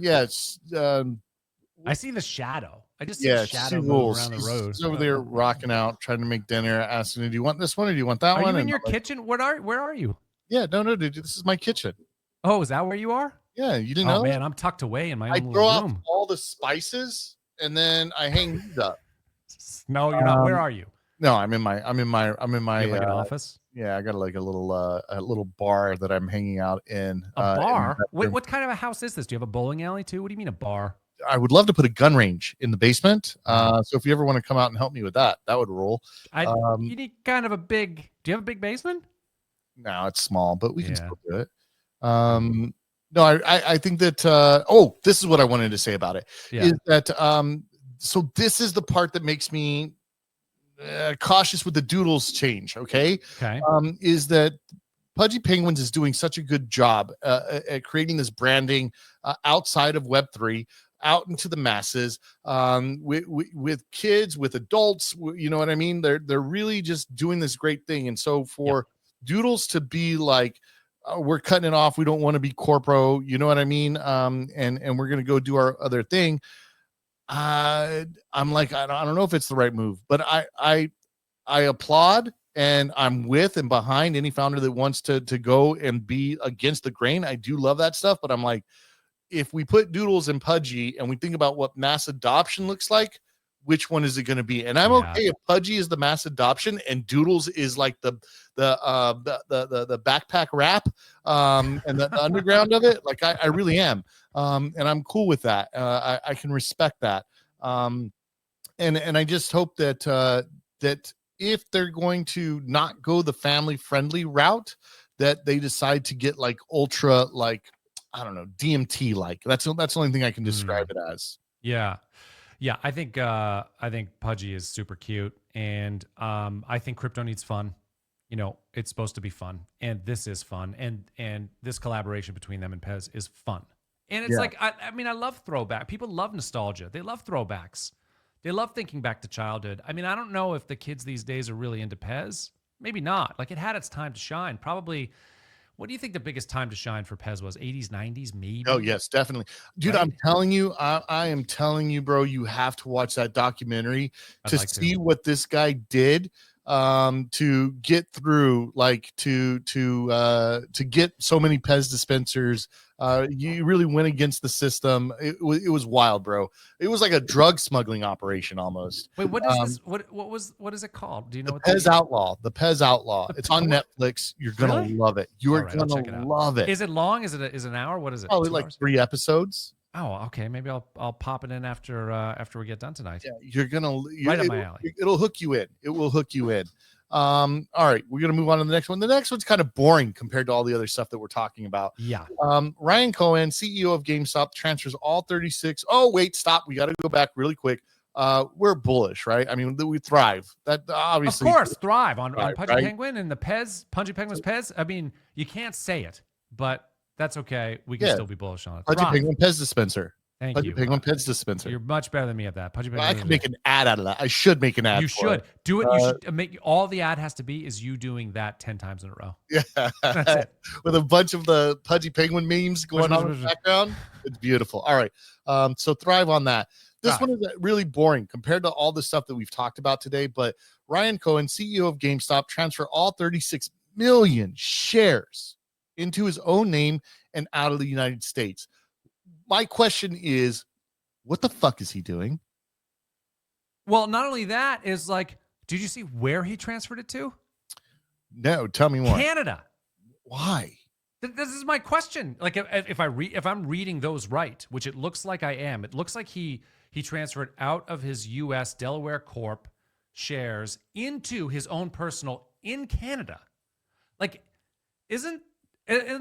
Yes. I see the shadow. I just see the shadow moving around the road. She's over there rocking out, trying to make dinner, asking, do you want this one or do you want that one? Are you in your kitchen? Where are you? Yeah, no, dude, this is my kitchen. Oh, is that where you are? Yeah, you didn't know? Oh man, I'm tucked away in my own little throw out room. all the spices and then I hang these up. No, you're not. Where are you? No, I'm in my like an office. Yeah, I got like a little bar that I'm hanging out in. A bar? What kind of a house is this? Do you have a bowling alley too? What do you mean a bar? I would love to put a gun range in the basement. So if you ever want to come out and help me with that, that would roll. You need kind of a big. Do you have a big basement? No, it's small, but we can still do it. No, I think that. This is what I wanted to say about it. Yeah. Is that so this is the part that makes me cautious with the doodles change. Okay. Okay. Is that Pudgy Penguins is doing such a good job at creating this branding outside of Web3, out into the masses, with kids, with adults. You know what I mean? They're really just doing this great thing. And so for Doodles to be like, we're cutting it off, we don't want to be corporo, you know what I mean? And we're gonna go do our other thing. I'm like, I don't know if it's the right move, but I applaud, and I'm with and behind any founder that wants to go and be against the grain. I do love that stuff, but I'm like, if we put Doodles and Pudgy and we think about what mass adoption looks like, which one is it going to be? And I'm okay if Pudgy is the mass adoption and Doodles is like the backpack rap and the underground of it. Like I really am, and I'm cool with that. I can respect that, and I just hope that that if they're going to not go the family friendly route, that they decide to get like ultra, like, I don't know, DMT, like that's the only thing I can describe it as. Yeah. I think Pudgy is super cute, and I think crypto needs fun. You know, it's supposed to be fun, and this is fun, and this collaboration between them and PEZ is fun. And it's like, I mean, I love throwback. People love nostalgia. They love throwbacks. They love thinking back to childhood. I mean, I don't know if the kids these days are really into PEZ. Maybe not. Like, it had its time to shine. Probably. What do you think the biggest time to shine for PEZ was? 80s, 90s, maybe? Oh, yes, definitely. Dude, right? I'm telling you, I am telling you, bro, you have to watch that documentary to see what this guy did to get through, like to get so many PEZ dispensers. You really went against the system. It was wild, bro. It was like a drug smuggling operation almost. Wait, what is this? What is it called? Do you know what PEZ Outlaw? The PEZ Outlaw. It's on Netflix. You're gonna love it. You are gonna love it. Is it long? Is it an hour? What is it? Probably like 3 episods. Oh, okay. Maybe I'll pop it in after we get done tonight. Yeah, you're gonna right up my alley. It'll hook you in. It will hook you in. All right, we're gonna move on to the next one. The next one's kind of boring compared to all the other stuff that we're talking about. Yeah. Ryan Cohen, CEO of GameStop, transfers all 36. Oh, wait, stop. We got to go back really quick. We're bullish, right? I mean, we thrive. That obviously, of course, thrive on Pudgy right? Penguin and the PEZ, Pudgy Penguins PEZ. I mean, you can't say it, but that's okay. We can still be bullish on it. Pudgy Penguin PEZ dispenser. Thank Pudgy you. Penguin PEZ dispenser. You're much better than me at that. Pudgy Penguin. I can make an ad out of that. I should make an ad. You should do it. You should make all the ad has to be is you doing that 10 times in a row. Yeah, that's it. With a bunch of the Pudgy Penguin memes going on in the background. It's beautiful. All right, so thrive on that. This one is really boring compared to all the stuff that we've talked about today. But Ryan Cohen, CEO of GameStop, transfer all 36 million shares into his own name and out of the United States. My question is, what the fuck is he doing? Well, not only that is like, did you see where he transferred it to? No, tell me more. Canada. Why? This is my question. Like, if I'm reading those right, which it looks like I am, it looks like he transferred out of his U.S. Delaware Corp shares into his own personal in Canada. Like, isn't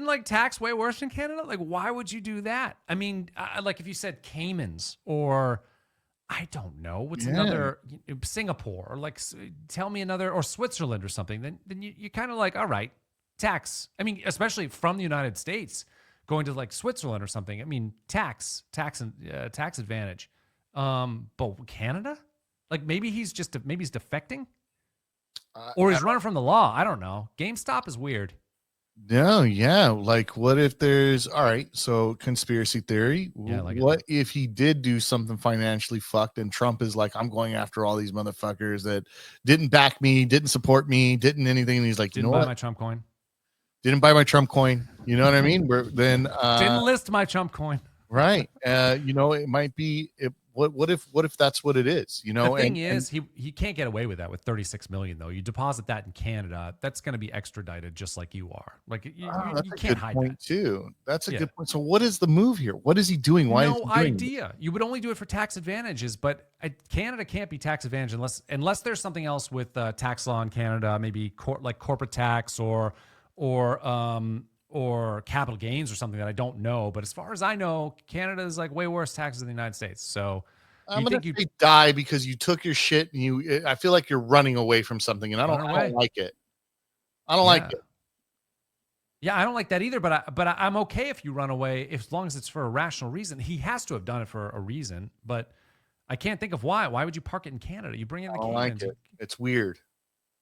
like tax way worse in Canada? Like, why would you do that? I mean, like if you said Caymans or I don't know what's another Singapore or like tell me another or Switzerland or something, then you kind of like, all right, tax. I mean, especially from the United States going to like Switzerland or something. I mean, tax advantage. But Canada, like maybe he's defecting or he's running from the law. I don't know. GameStop is weird. No, yeah. Like, what if there's all right? So, conspiracy theory. Yeah, what if he did do something financially fucked and Trump is like, I'm going after all these motherfuckers that didn't back me, didn't support me, didn't anything. And he's like, didn't buy my Trump coin. Didn't buy my Trump coin. You know what I mean? Didn't list my Trump coin. Right. You know, it might be. What if that's what it is? You know, the thing is, he can't get away with that with 36 million though. You deposit that in Canada, that's going to be extradited just like you are. Like you can't hide that too. That's a good point. So what is the move here? What is he doing? Why? No idea. You would only do it for tax advantages, but Canada can't be tax advantage unless there's something else with tax law in Canada, maybe like corporate tax or capital gains or something that I don't know. But as far as I know, Canada is like way worse taxes than the United States. So I'm going to die because you took your shit and I feel like you're running away from something and I don't like it. I don't like it. Yeah, I don't like that either, but I'm okay if you run away, as long as it's for a rational reason. He has to have done it for a reason, but I can't think of why. Why would you park it in Canada? You bring in the don't Canadians. like it. It's weird.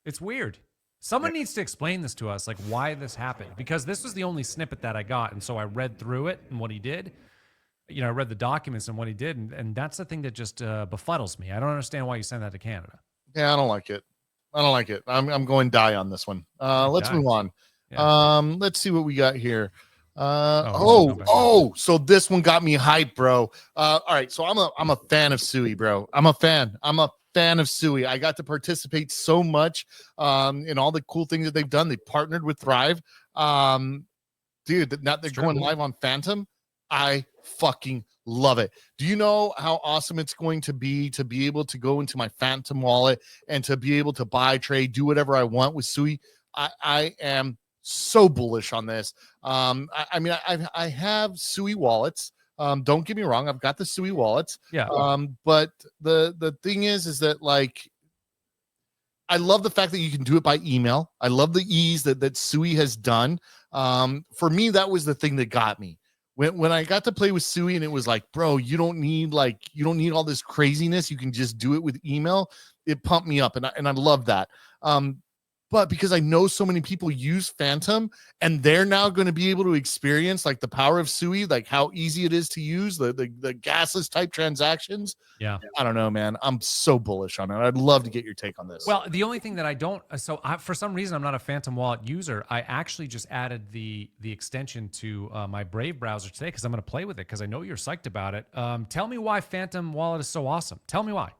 It's weird. Someone needs to explain this to us, like why this happened, because this was the only snippet that I got, and so I read through it and what he did. You know, I read the documents and what he did, and that's the thing that just befuddles me. I don't understand why you send that to Canada. Yeah, I don't like it. I don't like it. I'm going die on this one. Let's move on. Yeah. Let's see what we got here. Oh, so this one got me hyped, bro. All right, so I'm a fan of Sui, bro. I'm a fan of Sui. I got to participate so much in all the cool things that they've done. They partnered with Thrive. Dude, now they're going live on Phantom. I fucking love it. Do you know how awesome it's going to be able to go into my Phantom wallet and to be able to buy, trade, do whatever I want with Sui? I am so bullish on this. I mean, I have Sui wallets. Don't get me wrong, I've got the Sui wallets. Yeah. But the thing is that, like, I love the fact that you can do it by email. I love the ease that Sui has done. For me, that was the thing that got me. When I got to play with Sui and it was like, bro, you don't need all this craziness. You can just do it with email. It pumped me up, and I love that. But because I know so many people use Phantom and they're now going to be able to experience like the power of Sui, like how easy it is to use the gasless type transactions. Yeah. I don't know, man. I'm so bullish on it. I'd love to get your take on this. Well, the only thing that I don't, for some reason, I'm not a Phantom wallet user. I actually just added the extension to my Brave browser today because I'm going to play with it because I know you're psyched about it. Tell me why Phantom wallet is so awesome. Tell me why.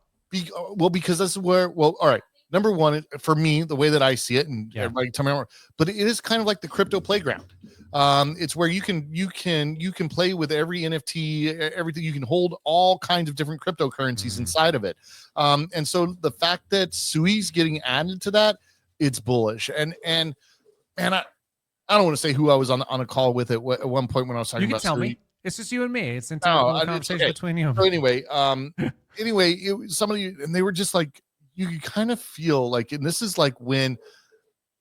Because that's where, all right. Number one, for me, the way that I see it, and everybody tell me, but it is kind of like the crypto playground. It's where you can play with every NFT, everything. You can hold all kinds of different cryptocurrencies inside of it. And so the fact that Sui's getting added to that, it's bullish. And I don't want to say who I was on a call with at one point when I was talking about. You can tell Sui. me. It's just you and me. It's entirely conversation between you. So anyway, it was somebody, and they were just like, you can kind of feel like, and this is like when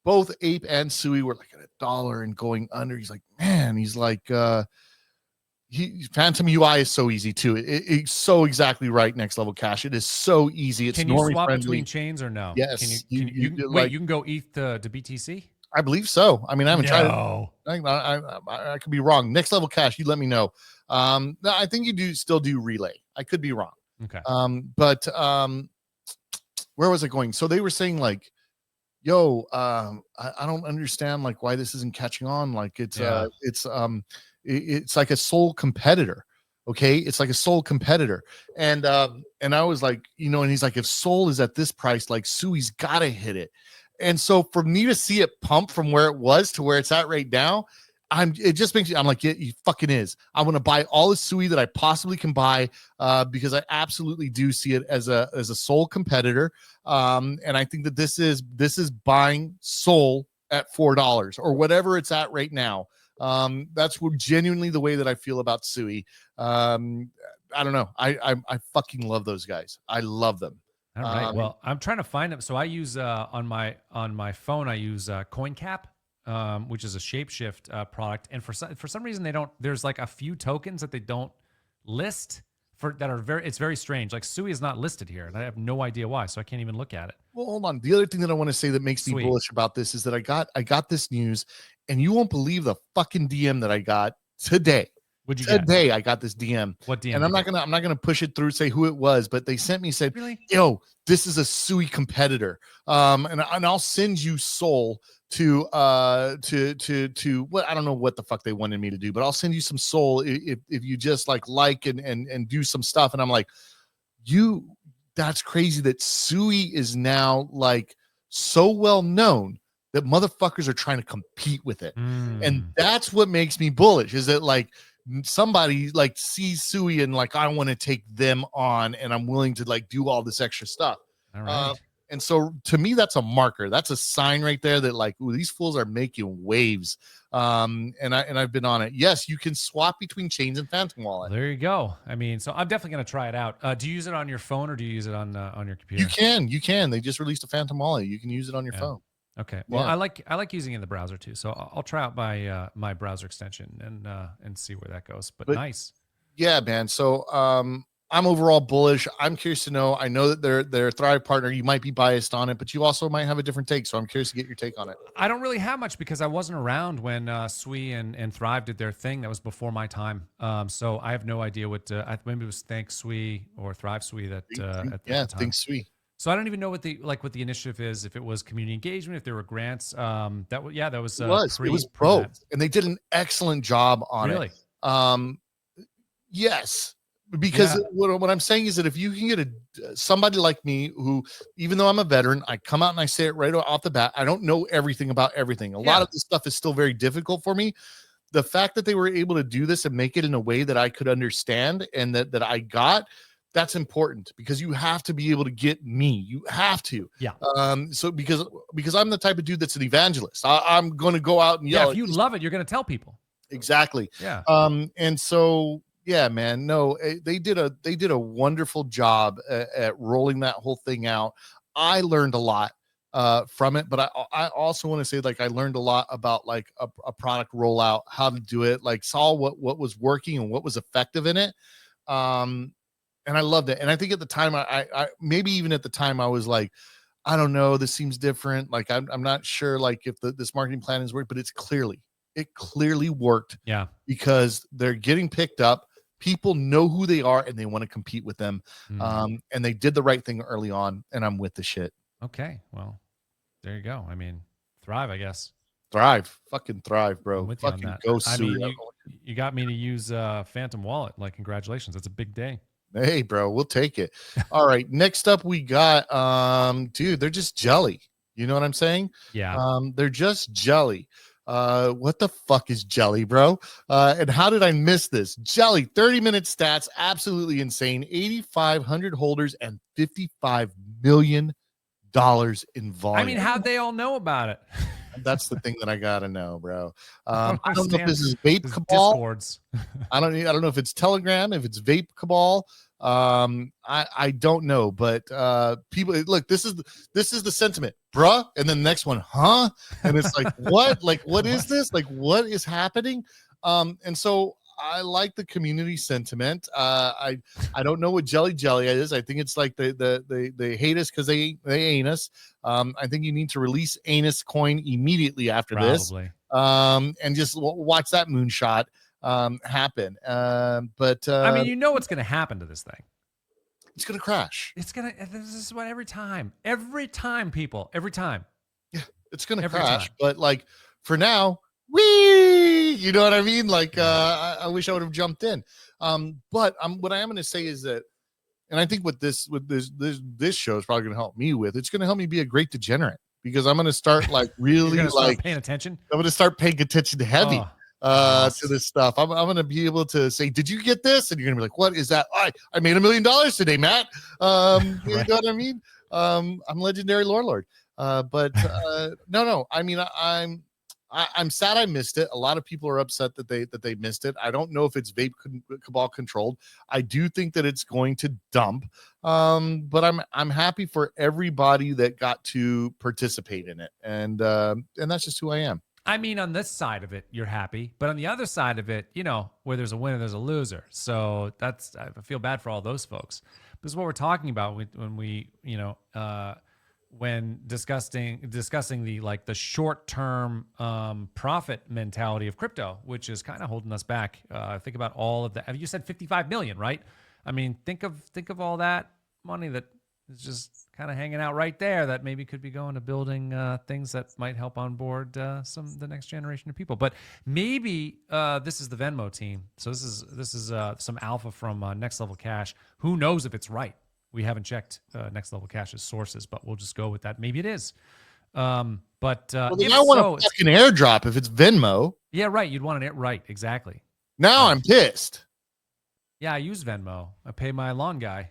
both Ape and Sui were like at $1 and going under. He's like, man, he's like, Phantom UI is so easy too. It's so exactly right. Next level cash. It is so easy. It's can you swap friendly. between chains or no? Yes. Can you wait, you can go ETH to BTC? I believe so. I mean, I haven't tried it. I could be wrong. Next level cash, you let me know. No, I think you still do relay. I could be wrong. Okay. But where was it going? So they were saying like, yo, I don't understand like why this isn't catching on. Like it's like a sole competitor. Okay. It's like a sole competitor. And I was like, and he's like, if Sol is at this price, like Sui's gotta hit it. And so for me to see it pump from where it was to where it's at right now, it just makes me, I'm like, it fucking is. I want to buy all the Sui that I possibly can buy because I absolutely do see it as a Sol competitor. And I think that this is buying Sol at $4 or whatever it's at right now. That's genuinely the way that I feel about Sui. I don't know. I fucking love those guys. I love them. All right. Well, I'm trying to find them. So I use on my phone, I use CoinCap. Which is a shapeshift product, and for some reason they don't. There's like a few tokens that they don't list that are it's very strange. Like Sui is not listed here, and I have no idea why, so I can't even look at it. Well, hold on. The other thing that I want to say that makes me bullish about this is that I got this news, and you won't believe the fucking DM that I got today. What'd you get? Today I got this DM. What DM? And I'm not gonna push it through, say who it was, but they sent me, said, really? Yo, this is a Sui competitor. And I'll send you Sol to what, I don't know what the fuck they wanted me to do, but I'll send you some Sol if you just like and do some stuff. And I'm like, that's crazy that Sui is now like so well known that motherfuckers are trying to compete with it. And that's what makes me bullish, is that like somebody like sees Sui and like, I want to take them on and I'm willing to like do all this extra stuff. All right. And so to me, that's a marker. That's a sign right there that like, ooh, these fools are making waves. And I've been on it. Yes, you can swap between chains and Phantom Wallet. There you go. I mean, so I'm definitely going to try it out. Do you use it on your phone or do you use it on your computer? You can. They just released a Phantom Wallet. You can use it on your phone. Okay. Well, Yeah. I like using it in the browser too. So I'll try out my my browser extension and see where that goes. But nice. Yeah, man. So I'm overall bullish. I'm curious to know. I know that they're a Thrive partner. You might be biased on it, but you also might have a different take. So I'm curious to get your take on it. I don't really have much because I wasn't around when Sui and Thrive did their thing. That was before my time. So I have no idea what. Maybe it was Thank Sui or Thrive Sui that. At the time. Think Sui. So I don't even know what the initiative is. If it was community engagement, if there were grants. That was It was both, and they did an excellent job on really? it. Yes. Because what I'm saying is that if you can get somebody like me who, even though I'm a veteran, I come out and I say it right off the bat, I don't know everything about everything. A lot of this stuff is still very difficult for me. The fact that they were able to do this and make it in a way that I could understand and that I got, that's important because you have to be able to get me. You have to. Yeah. So because I'm the type of dude that's an evangelist. I'm going to go out and yell. Yeah. If you love it, you're going to tell people. Exactly. Yeah. And so. Yeah, man. No, they did a wonderful job at rolling that whole thing out. I learned a lot from it, but I also want to say like I learned a lot about like a product rollout, how to do it, like saw what was working and what was effective in it. And I loved it. And I think at the time, I maybe even at the time I was like, I don't know, this seems different. Like I'm not sure like if this marketing plan is working, but it clearly worked. Yeah, because they're getting picked up. People know who they are and they want to compete with them. And they did the right thing early on, and I'm with the shit. Okay. Well, there you go. I mean, Thrive, I guess. Fucking thrive, bro. I'm with you on Fucking that. go I mean, Sui. you got me to use Phantom Wallet. Like, congratulations. That's a big day. Hey, bro, we'll take it. All right. Next up, we got dude, they're just jelly. You know what I'm saying? Yeah. They're just jelly. What the fuck is jelly, bro? And how did I miss this? Jelly, 30-minute stats, absolutely insane. 8,500 holders and $55 million in volume. I mean, how'd they all know about it? That's the thing that I gotta know, bro. I don't know if this is This Vape Cabal. Discords. I don't know if it's Telegram, if it's Vape Cabal. I don't know, but people look, this is the sentiment, bruh, and then the next one, huh? And it's like, what? Like, what is this? Like, what is happening? And so I like the community sentiment. I don't know what jelly is. I think it's like they hate us because they ain't us. I think you need to release anus coin immediately after this. And just watch that moonshot happen. But I mean, you know what's going to happen to this thing. It's going to crash. This is what every time, people, every time. Yeah, it's going to Every crash. time. But like for now, you know what I mean? Like, I wish I would have jumped in. But what I am going to say is that, and I think what this show is probably going to help me with, it's going to help me be a great degenerate because I'm going to start like really like paying attention. I'm going to start paying attention heavy. To this stuff. I'm going to be able to say, did you get this? And you're going to be like, what is that? I made $1 million today, Matt. You know what I mean? I'm legendary lore lord. But no. I mean, I'm sad I missed it. A lot of people are upset that they missed it. I don't know if it's Vape Cabal controlled. I do think that it's going to dump. But I'm happy for everybody that got to participate in it. And that's just who I am. I mean, on this side of it, you're happy, but on the other side of it, you know, where there's a winner, there's a loser. So I feel bad for all those folks. This is what we're talking about when we, you know, when discussing the short-term profit mentality of crypto, which is kind of holding us back. Think about all of that. You said 55 million, right? I mean, think of all that money that is just kind of hanging out right there that maybe could be going to building things that might help on board the next generation of people. But maybe this is the Venmo team. So this is some alpha from Next Level Cash. Who knows if it's right? We haven't checked Next Level Cash's sources, but we'll just go with that. Maybe it is. But then I want a fucking airdrop if it's Venmo. Yeah, right. You'd want an right, exactly. Now I'm pissed. Yeah, I use Venmo. I pay my lawn guy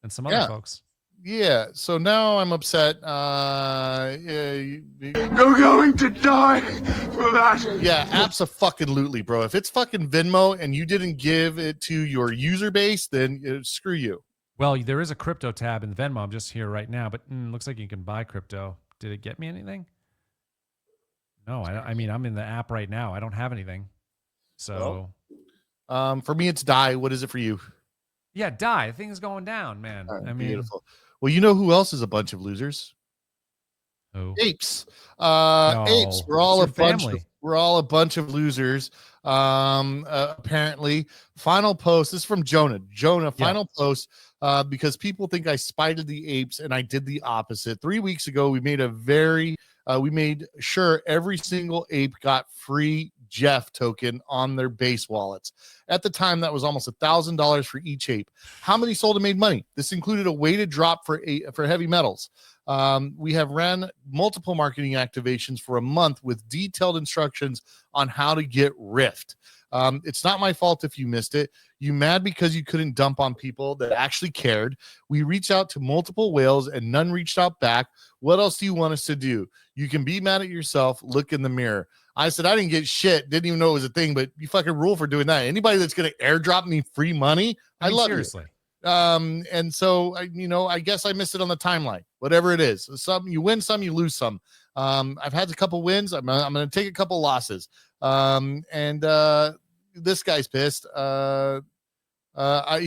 and some other folks. Yeah, so now I'm upset. You're going to die for that. Yeah, abso-fucking-lutely, bro. If it's fucking Venmo and you didn't give it to your user base, then screw you. Well, there is a crypto tab in Venmo. I'm just here right now, but looks like you can buy crypto. Did it get me anything? No, I mean, I'm in the app right now. I don't have anything. So, for me, it's DAI. What is it for you? yeah, DAI. Thing's going down, man. All right, I mean, beautiful. Well, you know who else is a bunch of losers? who? Apes. No, Apes. We're it's all your a bunch. family. We're all a bunch of losers. Apparently, final post. This is from Jonah. Jonah, final post. Because people think I spited the apes, and I did the opposite. 3 weeks ago, we made we made sure every single ape got free Jeff token on their base wallets. At the time, that was almost $1,000 for each ape. How many sold and made money? This included a weighted drop for heavy metals. We have ran multiple marketing activations for a month with detailed instructions on how to get riffed. It's not my fault if you missed it. You mad because you couldn't dump on people that actually cared. We reached out to multiple whales and none reached out back. What else do you want us to do? You can be mad at yourself. Look in the mirror. I said, I didn't get shit. Didn't even know it was a thing, but you fucking rule for doing that. Anybody that's going to airdrop me free money, I love seriously. you. And so, I guess I missed it on the timeline, whatever it is. Some you win, some you lose some. I've had a couple wins. I'm going to take a couple losses. This guy's pissed. He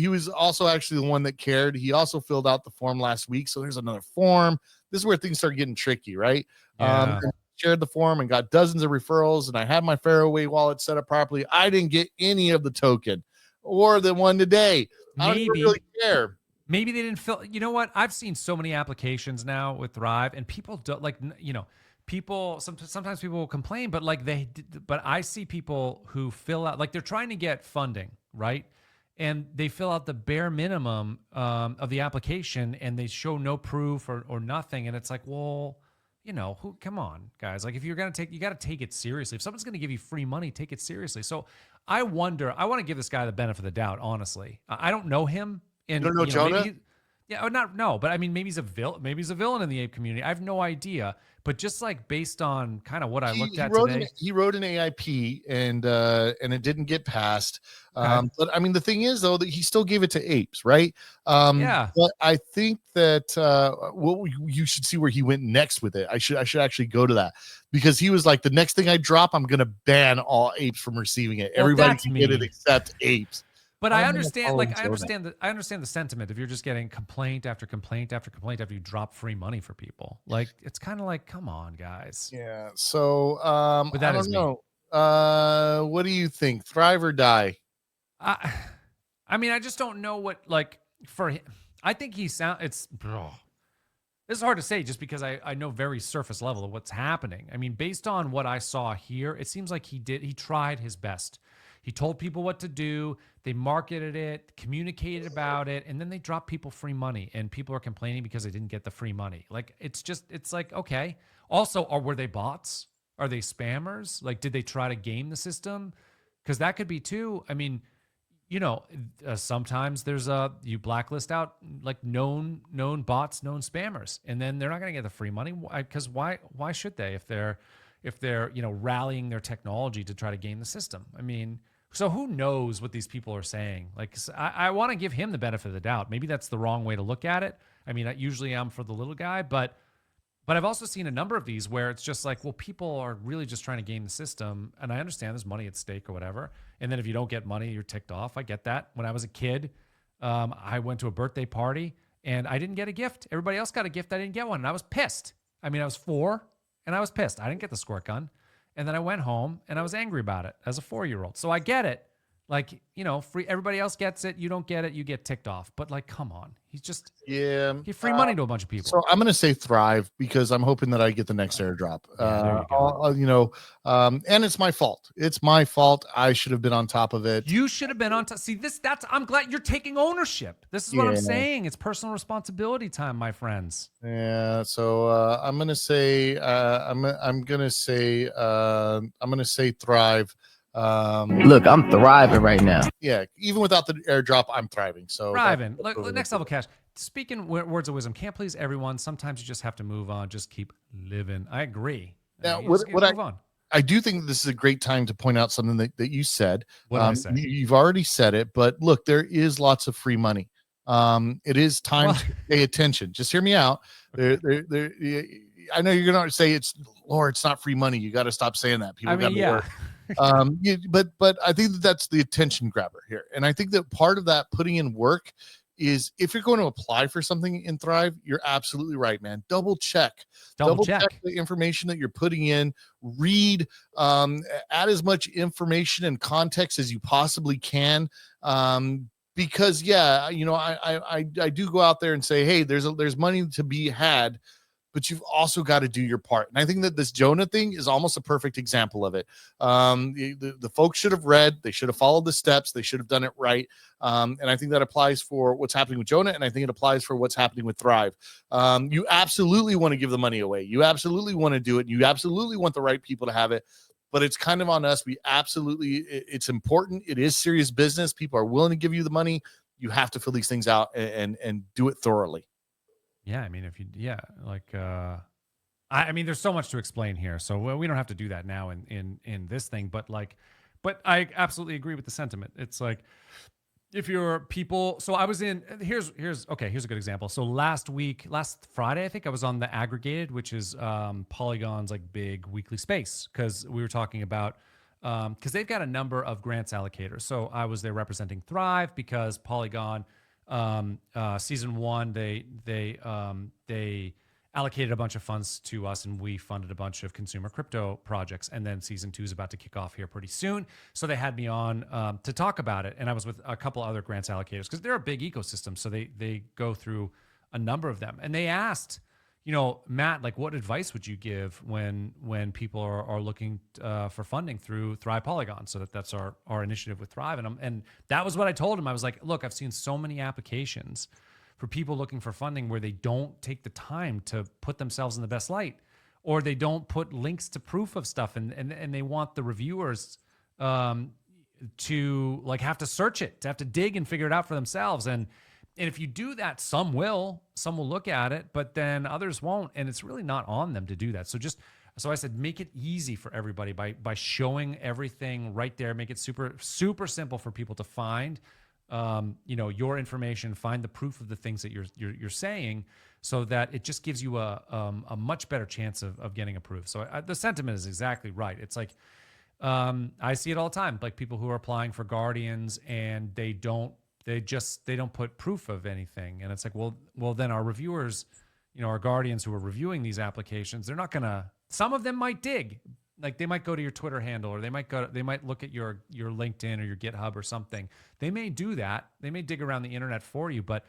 was also actually the one that cared. He also filled out the form last week. So there's another form. This is where things start getting tricky, right? Yeah. Shared the form and got dozens of referrals, and I had my Fairway wallet set up properly. I didn't get any of the token or the one today. I don't even really care. Maybe they didn't fill. You know what? I've seen so many applications now with Thrive, and people don't people sometimes people will complain, but but I see people who fill out, like, they're trying to get funding, right? And they fill out the bare minimum of the application, and they show no proof or nothing, and it's like, well, come on, guys. Like, if you're gonna you got to take it seriously. If someone's gonna give you free money, take it seriously. So I want to give this guy the benefit of the doubt. Honestly, I don't know him. And you don't know Jonah? But I mean, maybe he's a villain. Maybe he's a villain in the ape community. I have no idea. But just like based on kind of what I looked at today, he wrote an AIP and it didn't get passed. But I mean, the thing is though that he still gave it to apes, right? Yeah. But I think that you should see where he went next with it. I should actually go to that, because he was like, the next thing I drop, I'm gonna ban all apes from receiving it. Everybody can get it except apes. But I understand, I understand the sentiment. If you're just getting complaint after complaint after complaint after you drop free money for people, like, it's kind of like, come on, guys. Yeah. So, but that I don't know. What do you think? Thrive or die? I mean, I just don't know what, like, for him. I think it's hard to say just because I know very surface level of what's happening. I mean, based on what I saw here, it seems like he tried his best. He told people what to do. They marketed it, communicated about it, and then they dropped people free money, and people are complaining because they didn't get the free money. Like, it's like, okay. Also, were they bots? Are they spammers? Like, did they try to game the system? Because that could be too. I mean, sometimes there's you blacklist out like known bots, known spammers, and then they're not going to get the free money. Because why should they if they're rallying their technology to try to game the system? I mean, so who knows what these people are saying? Like, I want to give him the benefit of the doubt. Maybe that's the wrong way to look at it. I mean, usually I'm for the little guy, but I've also seen a number of these where it's just like, well, people are really just trying to game the system. And I understand there's money at stake or whatever. And then if you don't get money, you're ticked off. I get that. When I was a kid, I went to a birthday party and I didn't get a gift. Everybody else got a gift. I didn't get one. And I was pissed. I mean, I was 4 and I was pissed. I didn't get the squirt gun. And then I went home and I was angry about it as a 4-year-old. So I get it. Like, free, everybody else gets it. You don't get it. You get ticked off. But like, come on. He's just, he free money to a bunch of people. So I'm going to say Thrive because I'm hoping that I get the next airdrop. And it's my fault. It's my fault. I should have been on top of it. You should have been on top. See, I'm glad you're taking ownership. This is what I'm saying. It's personal responsibility time, my friends. Yeah. So I'm going to say, I'm going to say Thrive. Look, I'm thriving right now. Yeah, even without the airdrop, I'm thriving. So thriving. Look, next level cash. Speaking words of wisdom, can't please everyone. Sometimes you just have to move on. Just keep living. I agree. Now, I do think this is a great time to point out something that you said. What did I say? You've already said it, but look, there is lots of free money. It is time to pay attention. Just hear me out. I know you're gonna say it's not free money. You got to stop saying that. People got to work. But I think that's the attention grabber here, and I think that part of that putting in work is if you're going to apply for something in Thrive, you're absolutely right, man. Double check the information that you're putting in. Read, add as much information and context as you possibly can. Because I do go out there and say, hey, there's money to be had, but you've also got to do your part. And I think that this Jonah thing is almost a perfect example of it. The folks should have read, they should have followed the steps, they should have done it right. And I think that applies for what's happening with Jonah, and I think it applies for what's happening with Thrive. You absolutely want to give the money away. You absolutely want to do it. You absolutely want the right people to have it. But it's kind of on us. It's important. It is serious business. People are willing to give you the money. You have to fill these things out and do it thoroughly. Yeah, I mean, I mean, there's so much to explain here, so we don't have to do that now in this thing. But I absolutely agree with the sentiment. It's like if you're people. So I was in. Here's a good example. So last Friday, I think I was on the Aggregated, which is Polygon's like big weekly space, because we were talking about. Because they've got a number of grants allocators. So I was there representing Thrive because Polygon. Season 1, they allocated a bunch of funds to us, and we funded a bunch of consumer crypto projects. And then season 2 is about to kick off here pretty soon. So they had me on to talk about it, and I was with a couple other grants allocators because they're a big ecosystem. So they go through a number of them, and they asked, Matt, like, what advice would you give when people are looking for funding through Thrive Polygon? So that's our initiative with Thrive. And that was what I told him. I was like, look, I've seen so many applications for people looking for funding where they don't take the time to put themselves in the best light, or they don't put links to proof of stuff. And they want the reviewers to like have to search it, to have to dig and figure it out for themselves. And if you do that, some will look at it, but then others won't. And it's really not on them to do that. So I said, make it easy for everybody by showing everything right there. Make it super, super simple for people to find, your information, find the proof of the things that you're saying, so that it just gives you a much better chance of getting approved. So the sentiment is exactly right. It's like, I see it all the time, like people who are applying for Guardians and they don't put proof of anything. And it's like, well, then our reviewers, our Guardians who are reviewing these applications, they're not gonna, some of them might dig, like they might go to your Twitter handle, or they might look at your LinkedIn or your GitHub or something. They may do that. They may dig around the internet for you, but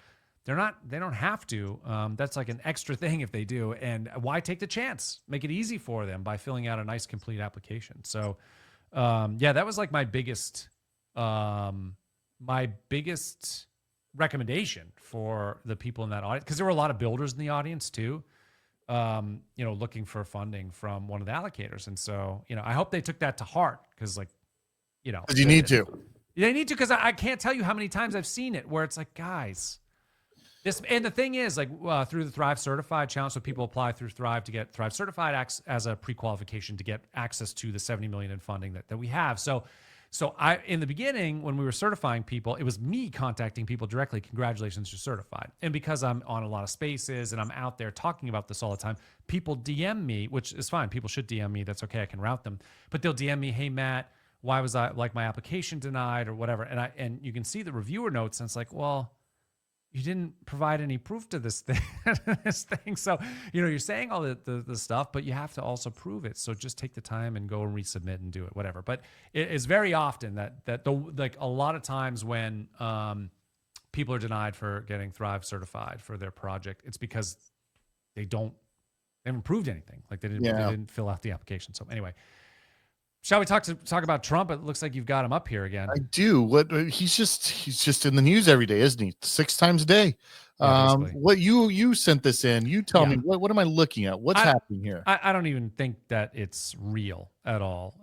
they don't have to. That's like an extra thing if they do. And why take the chance? Make it easy for them by filling out a nice complete application. So that was like my biggest recommendation for the people in that audience, because there were a lot of builders in the audience too, looking for funding from one of the allocators. And so, I hope they took that to heart, because you need to. They need to, because I can't tell you how many times I've seen it where it's like, guys, and the thing is, like, through the Thrive Certified Challenge, so people apply through Thrive to get Thrive Certified as a pre-qualification to get access to the $70 million in funding that we have. So in the beginning, when we were certifying people, it was me contacting people directly. Congratulations, you're certified. And because I'm on a lot of spaces and I'm out there talking about this all the time, people DM me, which is fine. People should DM me. That's okay. I can route them. But they'll DM me, hey, Matt, why was my application denied or whatever? And you can see the reviewer notes, and it's like, well, you didn't provide any proof to this thing. So, you're saying all the stuff, but you have to also prove it. So just take the time and go and resubmit and do it, whatever. But it's very often that a lot of times when people are denied for getting Thrive certified for their project, it's because they haven't proved anything. Like they didn't fill out the application. So anyway, shall we talk about Trump? It looks like you've got him up here again. I do. What he's just in the news every day, isn't he? 6 times a day. What you sent this in? You tell me what am I looking at? What's happening here? I don't even think that it's real at all.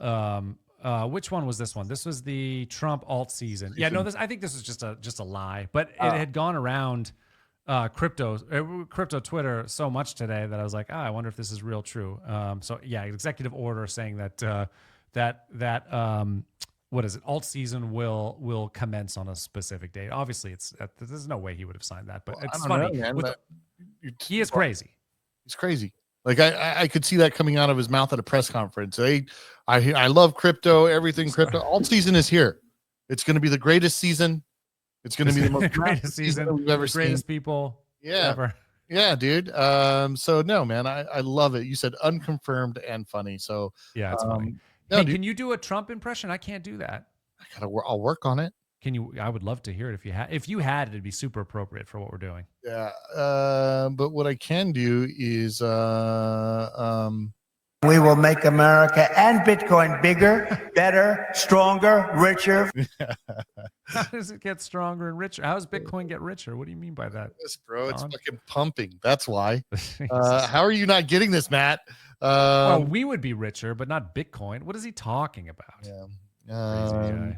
Which one was this one? This was the Trump alt season. Yeah, no, I think this was just a lie, but it had gone around crypto Twitter so much today that I was like, I wonder if this is real true. So yeah, executive order saying that what is it? Alt season will commence on a specific date. Obviously, there's no way he would have signed that, but it's funny. Know, man, he is crazy. He's crazy. Like I could see that coming out of his mouth at a press conference. I love crypto, everything crypto. Alt season is here. It's going to be the greatest season. It's going to be the most greatest season we've ever seen. Greatest people ever. Yeah, dude. So no, man, I love it. You said unconfirmed and funny. So yeah, it's funny. No, hey, dude, can you do a Trump impression? I can't do that. I'll work on it. Can you? I would love to hear it if you had. If you had, it'd be super appropriate for what we're doing. Yeah. But what I can do is We will make America and Bitcoin bigger, better, stronger, richer. How does it get stronger and richer? How does Bitcoin get richer? What do you mean by that? Yes, bro, it's fucking pumping. That's why. How are you not getting this, Matt? Well, we would be richer, but not Bitcoin. What is he talking about? Yeah. Crazy guy.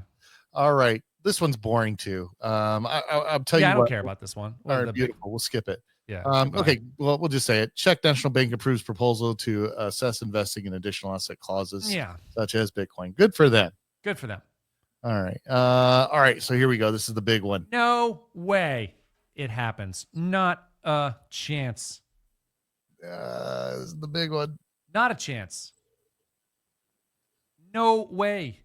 All right. This one's boring too. I'll tell you. I don't what. care about this one. All right, beautiful. We'll skip it. Yeah. Okay. Well, we'll just say it. Czech National Bank approves proposal to assess investing in additional asset clauses, such as Bitcoin. Good for them. Good for them. All right. All right. So here we go. This is the big one. No way it happens. Not a chance. This is the big one. Not a chance. No way.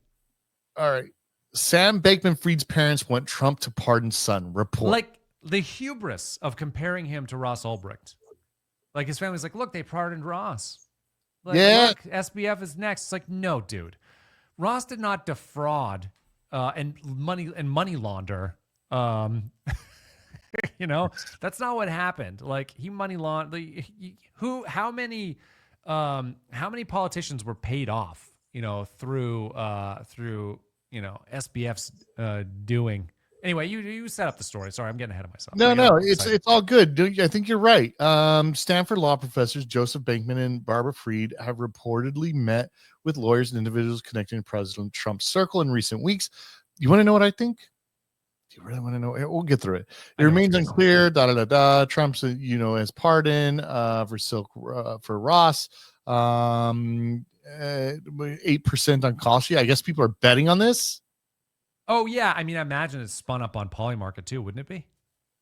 All right. Sam Bankman-Fried's parents want Trump to pardon son. Report. Like the hubris of comparing him to Ross Ulbricht. Like his family's like, look, they pardoned Ross. Like, look, SBF is next. It's like, no, dude. Ross did not defraud and money launder. You know, that's not what happened. Like he money laundered. How many politicians were paid off? You know, through SBF's doing. Anyway, you set up the story. Sorry, I'm getting ahead of myself. No, it's all good. I think you're right. Stanford law professors Joseph Bankman and Barbara Fried have reportedly met with lawyers and individuals connected to President Trump's circle in recent weeks. You want to know what I think? Do you really want to know? We'll get through it. It remains unclear. Trump's, has pardon for Ross. 8% on Kalshi. I guess people are betting on this. Oh yeah, I mean, I imagine it's spun up on Polymarket too, wouldn't it be?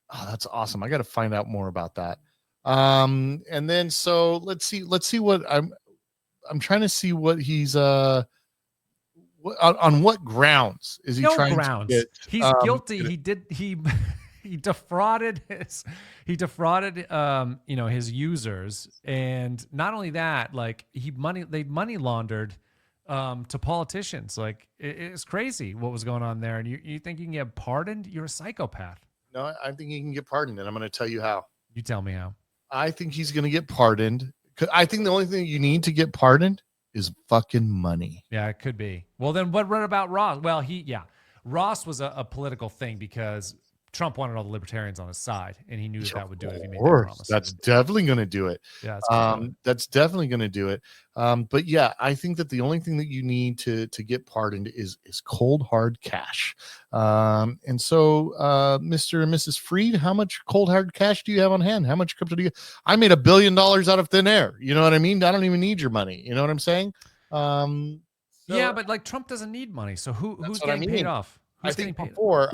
Oh, that's awesome. I got to find out more about that. And then so let's see what I'm trying to see what he's on what grounds is he trying to get? He's guilty. He defrauded his users, and not only that, like they money laundered to politicians. Like it's crazy what was going on there. And you think you can get pardoned? You're a psychopath. No, I think he can get pardoned, and I'm going to tell you how. You tell me how. I think he's going to get pardoned. I think the only thing you need to get pardoned is fucking money. Yeah, it could be. Well, then what about Ross? Well, Ross was a political thing because Trump wanted all the libertarians on his side, and he knew that would do it if he made that promise. That's definitely going to do it. Yeah, that's definitely going to do it. But yeah, I think that the only thing that you need to get pardoned is cold hard cash. And so, Mr. and Mrs. Fried, how much cold hard cash do you have on hand? How much crypto do you? I made $1 billion out of thin air. You know what I mean? I don't even need your money. You know what I'm saying? Yeah, but like Trump doesn't need money, so who's getting paid off? I think before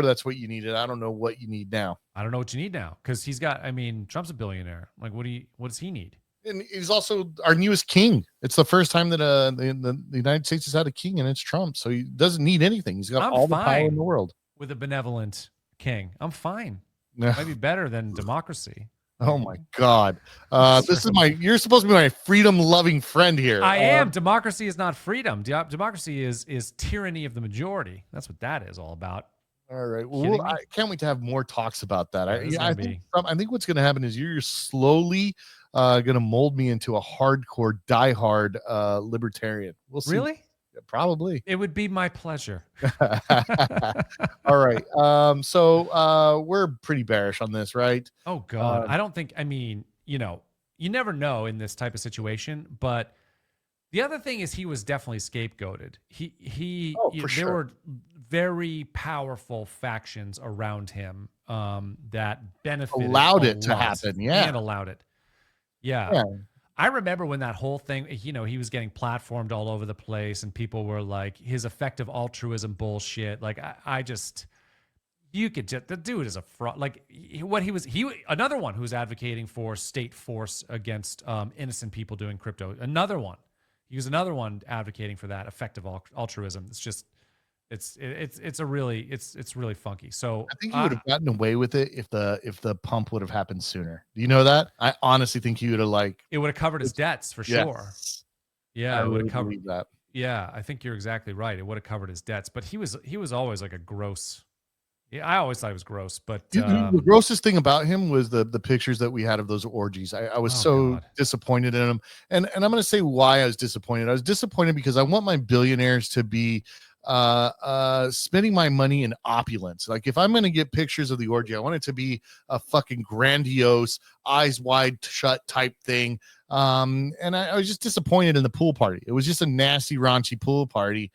that's what you needed. I don't know what you need now. I don't know what you need now because Trump's a billionaire. Like, what does he need? And he's also our newest king. It's the first time that the United States has had a king, and it's Trump. So he doesn't need anything. He's got all the power in the world. With a benevolent king, I'm fine. Might be better than democracy. Oh my God. You're supposed to be my freedom loving friend here. I am. Democracy is not freedom. Democracy is tyranny of the majority. That's what that is all about. All right. Well, I can't wait to have more talks about that. I think what's going to happen is you're slowly going to mold me into a hardcore, diehard libertarian. We'll see. Really? Probably. It would be my pleasure. All right. So we're pretty bearish on this, right? Oh God. I don't think, you never know in this type of situation, but the other thing is he was definitely scapegoated. There were very powerful factions around him that benefited. Allowed it to happen. Yeah. And allowed it. Yeah. I remember when that whole thing, he was getting platformed all over the place and people were like, his effective altruism bullshit. Like, You could just, the dude is a fraud. Like another one who's advocating for state force against innocent people doing crypto. Another one. He was another one advocating for that effective altruism. It's just, it's really funky. So I think he would have gotten away with it if the pump would have happened sooner. Do you know that? I honestly think he would have it would have covered his debts for sure. Yeah, I it would really have covered believe that. Yeah, I think you're exactly right. It would have covered his debts, but he was always like a gross. Yeah, I always thought he was gross, but the grossest thing about him was the pictures that we had of those orgies. I was disappointed in him, and I'm going to say why I was disappointed. I was disappointed because I want my billionaires to be spending my money in opulence. Like if I'm going to get pictures of the orgy, I want it to be a fucking grandiose, eyes wide shut type thing. And I was just disappointed in the pool party. It was just a nasty, raunchy pool party.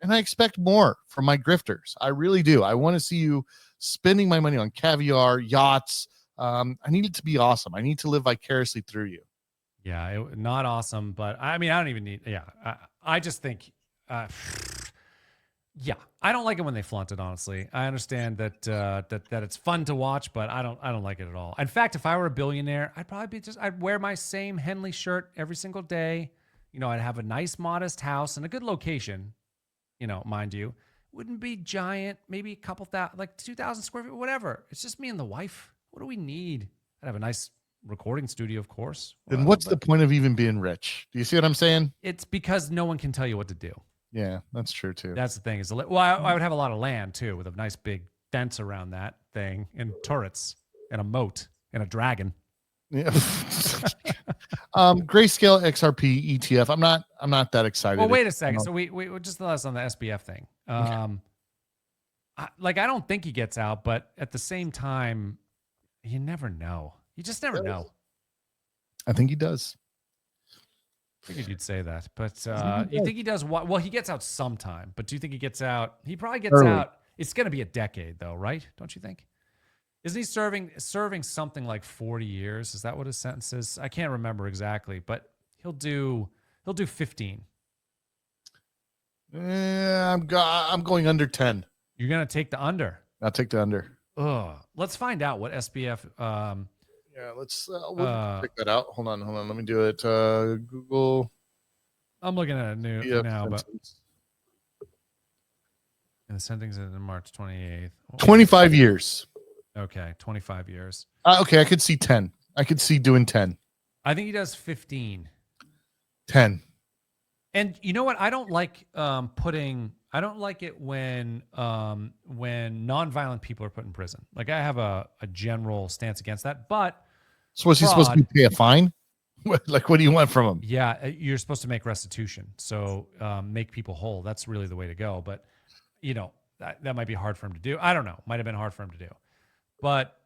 And I expect more from my grifters. I really do. I want to see you spending my money on caviar, yachts. I need it to be awesome. I need to live vicariously through you. Yeah, not awesome, but I mean, I don't even need. Yeah, I just think. Yeah, I don't like it when they flaunt it. Honestly, I understand that that it's fun to watch, but I don't like it at all. In fact, if I were a billionaire, I'd probably I'd wear my same Henley shirt every single day. You know, I'd have a nice, modest house in a good location. You know, mind you, wouldn't be giant, maybe a couple thousand, like 2,000 square feet, whatever. It's just me and the wife. What do we need? I'd have a nice recording studio, of course. Then what's the point of even being rich? Do you see what I'm saying? It's because no one can tell you what to do. Yeah, that's true too. That's the thing. I would have a lot of land too, with a nice big fence around that thing, and turrets, and a moat, and a dragon. Yeah. Grayscale XRP ETF. I'm not that excited. Well, wait a second. So we just let us on the SBF thing. I don't think he gets out, but at the same time, you never know. You just never know. I think he does. I figured you'd say that, but you think he does what? Well, he gets out sometime, but do you think he gets out? He probably gets out. It's going to be a decade, though, right? Don't you think? Isn't he serving something like 40 years? Is that what his sentence is? I can't remember exactly, but he'll do 15. Yeah, I'm going under 10. You're gonna take the under. I'll take the under. Let's find out what SBF. Yeah, let's we'll check that out. Hold on. Let me do it. Google. I'm looking at it now, but and the sentencing is in March 28th. 25 years. Okay, 25 years. Okay, I could see 10. I could see doing 10. I think he does 15. 10. And you know what? I don't like I don't like it when nonviolent people are put in prison. Like I have a general stance against that. But so was he supposed to pay a fine? Like what do you want from him? Yeah, you're supposed to make restitution. So make people whole. That's really the way to go. But you know, that might be hard for him to do. I don't know. Might have been hard for him to do. But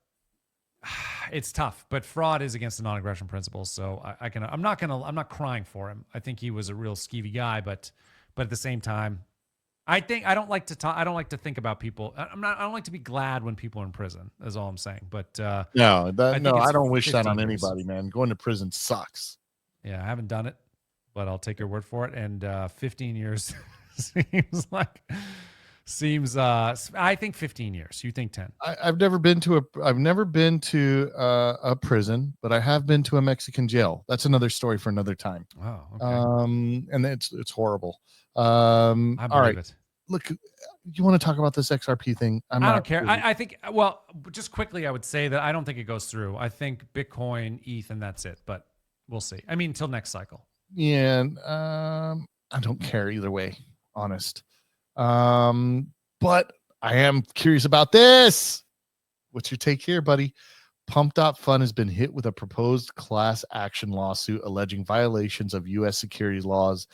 it's tough. But fraud is against the non-aggression principles. So I'm not crying for him. I think he was a real skeevy guy, but at the same time, I don't like to think about people. I don't like to be glad when people are in prison. Is all I'm saying. But I don't wish that on anybody, man. Going to prison sucks. Yeah, I haven't done it, but I'll take your word for it. And 15 years seems I think 15 years. You think 10? I've never been to a prison, but I have been to a Mexican jail. That's another story for another time. Oh, okay. And it's horrible. I all right. it. Look, you want to talk about this XRP thing? I don't care. I think, well, just quickly, I would say that I don't think it goes through. I think Bitcoin, ETH, and that's it. But we'll see. I mean, until next cycle. Yeah. I don't care either way. Honest. But I am curious about this. What's your take here, buddy? Pump.fun has been hit with a proposed class action lawsuit alleging violations of U.S. securities laws.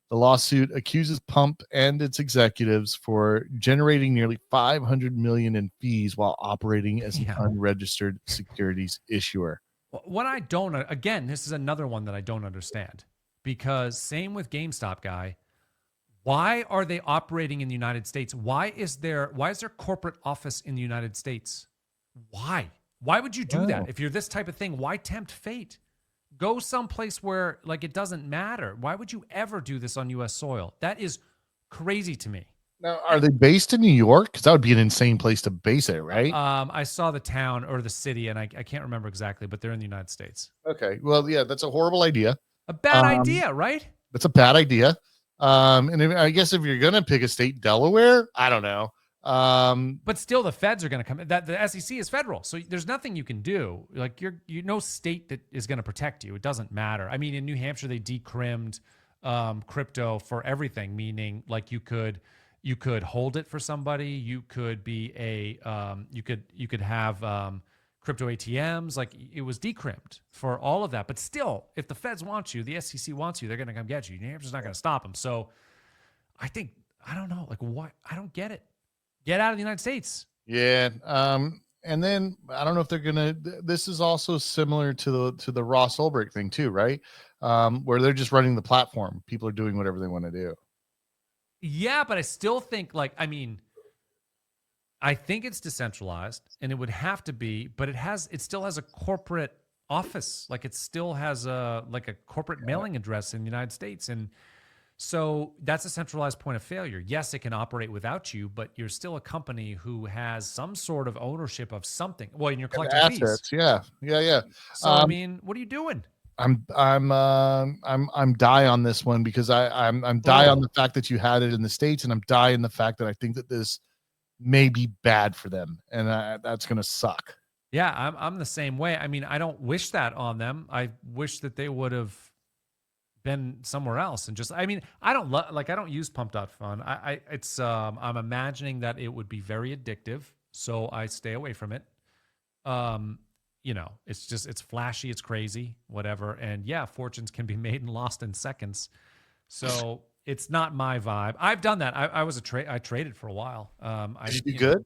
The lawsuit accuses Pump and its executives for generating nearly $500 million in fees while operating as an unregistered securities issuer. What I don't, again, this is another one that I don't understand, because same with GameStop guy. Why are they operating in the United States? Why is their corporate office in the United States? Why? Why would you do that? If you're this type of thing, why tempt fate? Go someplace where it doesn't matter. Why would you ever do this on U.S. soil? That is crazy to me. Now, are they based in New York? Because that would be an insane place to base it, right? I saw the town or the city, and I can't remember exactly, but they're in the United States. Okay. Well, yeah, that's a horrible idea. A bad idea, right? That's a bad idea. I guess if you're gonna pick a state, Delaware, I don't know. But still, the feds are going to come. That the SEC is federal, so there's nothing you can do. Like no state that is going to protect you. It doesn't matter. I mean, in New Hampshire, they decrimmed crypto for everything, meaning like you could hold it for somebody. You could be you could have crypto ATMs. Like it was decrimmed for all of that. But still, if the feds want you, the SEC wants you, they're going to come get you. New Hampshire's not going to stop them. So I don't know. Like what? I don't get it. Get out of the United States. Yeah. And then I don't know if they're gonna. This is also similar to the Ross Ulbricht thing too, right? Where they're just running the platform. People are doing whatever they want to do. Yeah, but I still think I think it's decentralized, and it would have to be, but it still has a corporate office. Like it still has a corporate mailing address in the United States, and so that's a centralized point of failure. Yes, it can operate without you, but you're still a company who has some sort of ownership of something. Well, in your collecting assets, fees. Yeah. So I mean, what are you doing? I'm die on this one because I'm die on the fact that you had it in the States, and I'm die on the fact that I think that this may be bad for them, and that's gonna suck. Yeah, I'm the same way. I mean, I don't wish that on them. I wish that they would have been somewhere else and just, I mean, I don't use Pump.fun. I'm imagining that it would be very addictive, so I stay away from it. It's flashy, it's crazy, whatever. And yeah, fortunes can be made and lost in seconds. So it's not my vibe. I've done that. I traded for a while. Did you do good?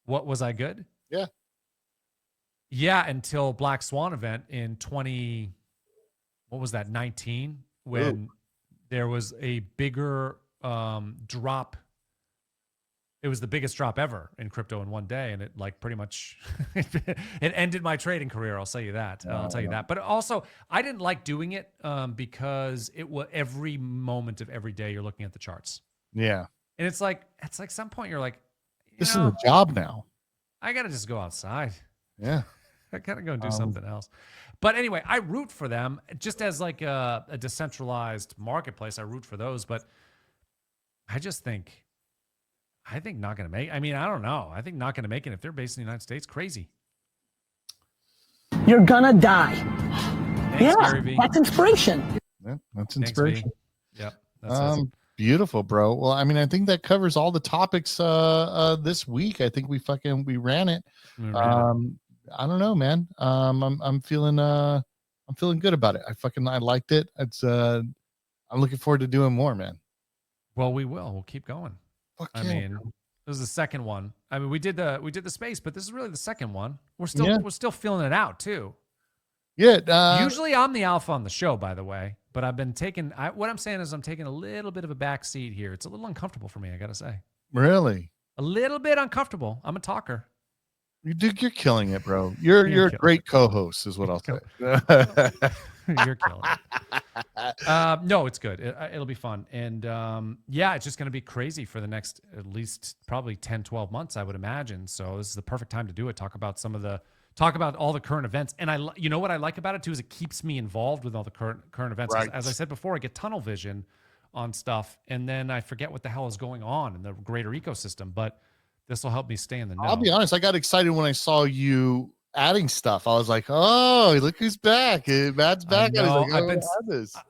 What was I good? Yeah. Yeah, until Black Swan event in 19, when there was a bigger drop. It was the biggest drop ever in crypto in one day, and it pretty much it ended my trading career. I'll tell you that. I'll tell you that. But also, I didn't like doing it because it was every moment of every day you're looking at the charts. Yeah, and it's like some point you're like, this is a job now. I gotta just go outside. Yeah, I gotta go and do something else. But anyway, I root for them just as like a decentralized marketplace. I root for those, but I think not going to make. I mean, I don't know. I think not going to make it if they're based in the United States. Crazy. You're gonna die. Thanks, that's inspiration. Yeah, that's inspiration. Yep. That's beautiful, bro. Well, I mean, I think that covers all the topics this week. I think we ran it. I don't know, man. I'm feeling good about it. I liked it. It's I'm looking forward to doing more, man. Well, we'll keep going. I mean, this is the second one. I mean, we did the space, but this is really the second one. We're still feeling it out too. Yeah. Usually I'm the alpha on the show, by the way, but I've been what I'm saying is I'm taking a little bit of a back seat here. It's a little uncomfortable for me, I gotta say. Really? A little bit uncomfortable. I'm a talker. You're killing it, bro. You're a great co-host, is what I'll say. You're killing it. No, it's good. It'll be fun. And yeah, it's just going to be crazy for the next at least probably 10, 12 months, I would imagine. So this is the perfect time to do it. Talk about all the current events. And you know what I like about it too, is it keeps me involved with all the current events. Right. As I said before, I get tunnel vision on stuff, and then I forget what the hell is going on in the greater ecosystem. But this will help me stay in the know. I'll be honest. I got excited when I saw you adding stuff. I was like, "Oh, look who's back! Matt's back."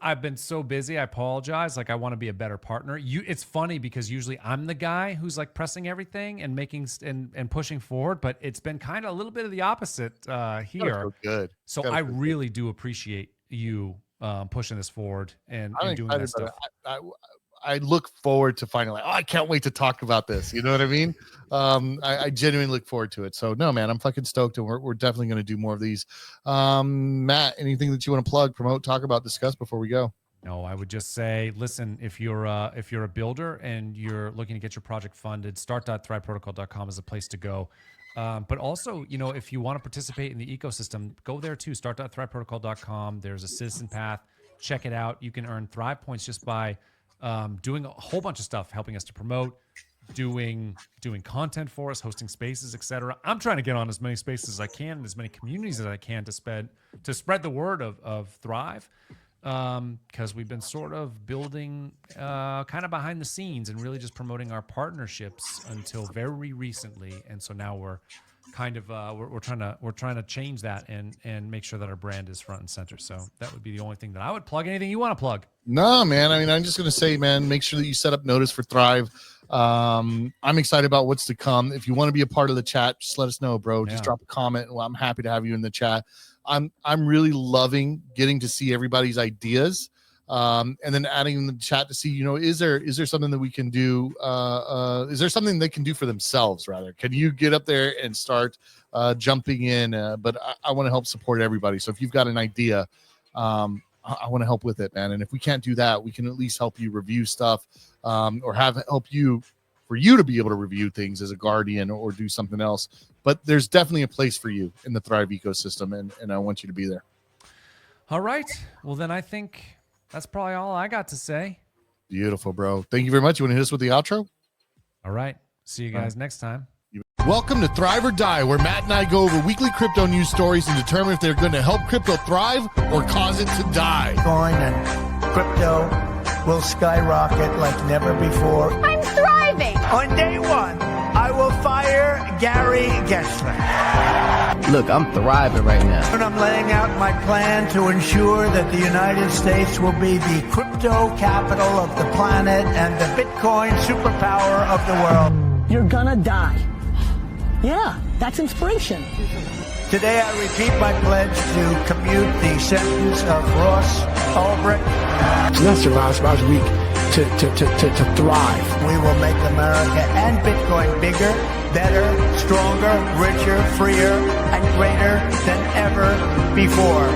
I've been so busy. I apologize. Like, I want to be a better partner. It's funny because usually I'm the guy who's like pressing everything and making and pushing forward, but it's been kind of a little bit of the opposite here. Good. So I really do appreciate you pushing this forward and doing that stuff. I look forward to finding I can't wait to talk about this. You know what I mean? I genuinely look forward to it. So no, man, I'm fucking stoked, and we're definitely going to do more of these. Matt, anything that you want to plug, promote, talk about, discuss before we go? No, I would just say, listen, if you're a builder and you're looking to get your project funded, start.thriveprotocol.com is a place to go. But also, if you want to participate in the ecosystem, go there too. Start.thriveprotocol.com. There's a citizen path. Check it out. You can earn Thrive points just by doing a whole bunch of stuff, helping us to promote, doing content for us, hosting spaces, etc. I'm trying to get on as many spaces as I can, and as many communities as I can to spread the word of Thrive, because we've been sort of building kind of behind the scenes and really just promoting our partnerships until very recently, and so now we're kind of we're trying to change that and make sure that our brand is front and center. So that would be the only thing that I would plug. Anything you want to plug? No, man. I mean, I'm just gonna say, man, make sure that you set up notice for Thrive. I'm excited about what's to come. If you want to be a part of the chat, just let us know, bro. Just drop a comment. Well, I'm happy to have you in the chat. I'm really loving getting to see everybody's ideas. And then adding in the chat to see, you know, is there something that we can do? Is there something they can do for themselves, rather? Can you get up there and start jumping in? But I want to help support everybody. So if you've got an idea, I want to help with it, man. And if we can't do that, we can at least help you review stuff, or help you to be able to review things as a guardian or do something else. But there's definitely a place for you in the Thrive ecosystem, and I want you to be there. All right. Well, then I think that's probably all I got to say. Beautiful, bro. Thank you very much. You want to hit us with the outro? All right. See you guys next time. Welcome to Thrive or Die, where Matt and I go over weekly crypto news stories and determine if they're going to help crypto thrive or cause it to die. Bitcoin and crypto will skyrocket like never before. I'm thriving. On day one, I will fire Gary Gensler. Look, I'm thriving right now. And I'm laying out my plan to ensure that the United States will be the crypto capital of the planet and the Bitcoin superpower of the world. You're gonna die. Yeah, that's inspiration. Today I repeat my pledge to commute the sentence of Ross Ulbricht. So that survives week to thrive. We will make America and Bitcoin bigger, better, stronger, richer, freer, and greater than ever before.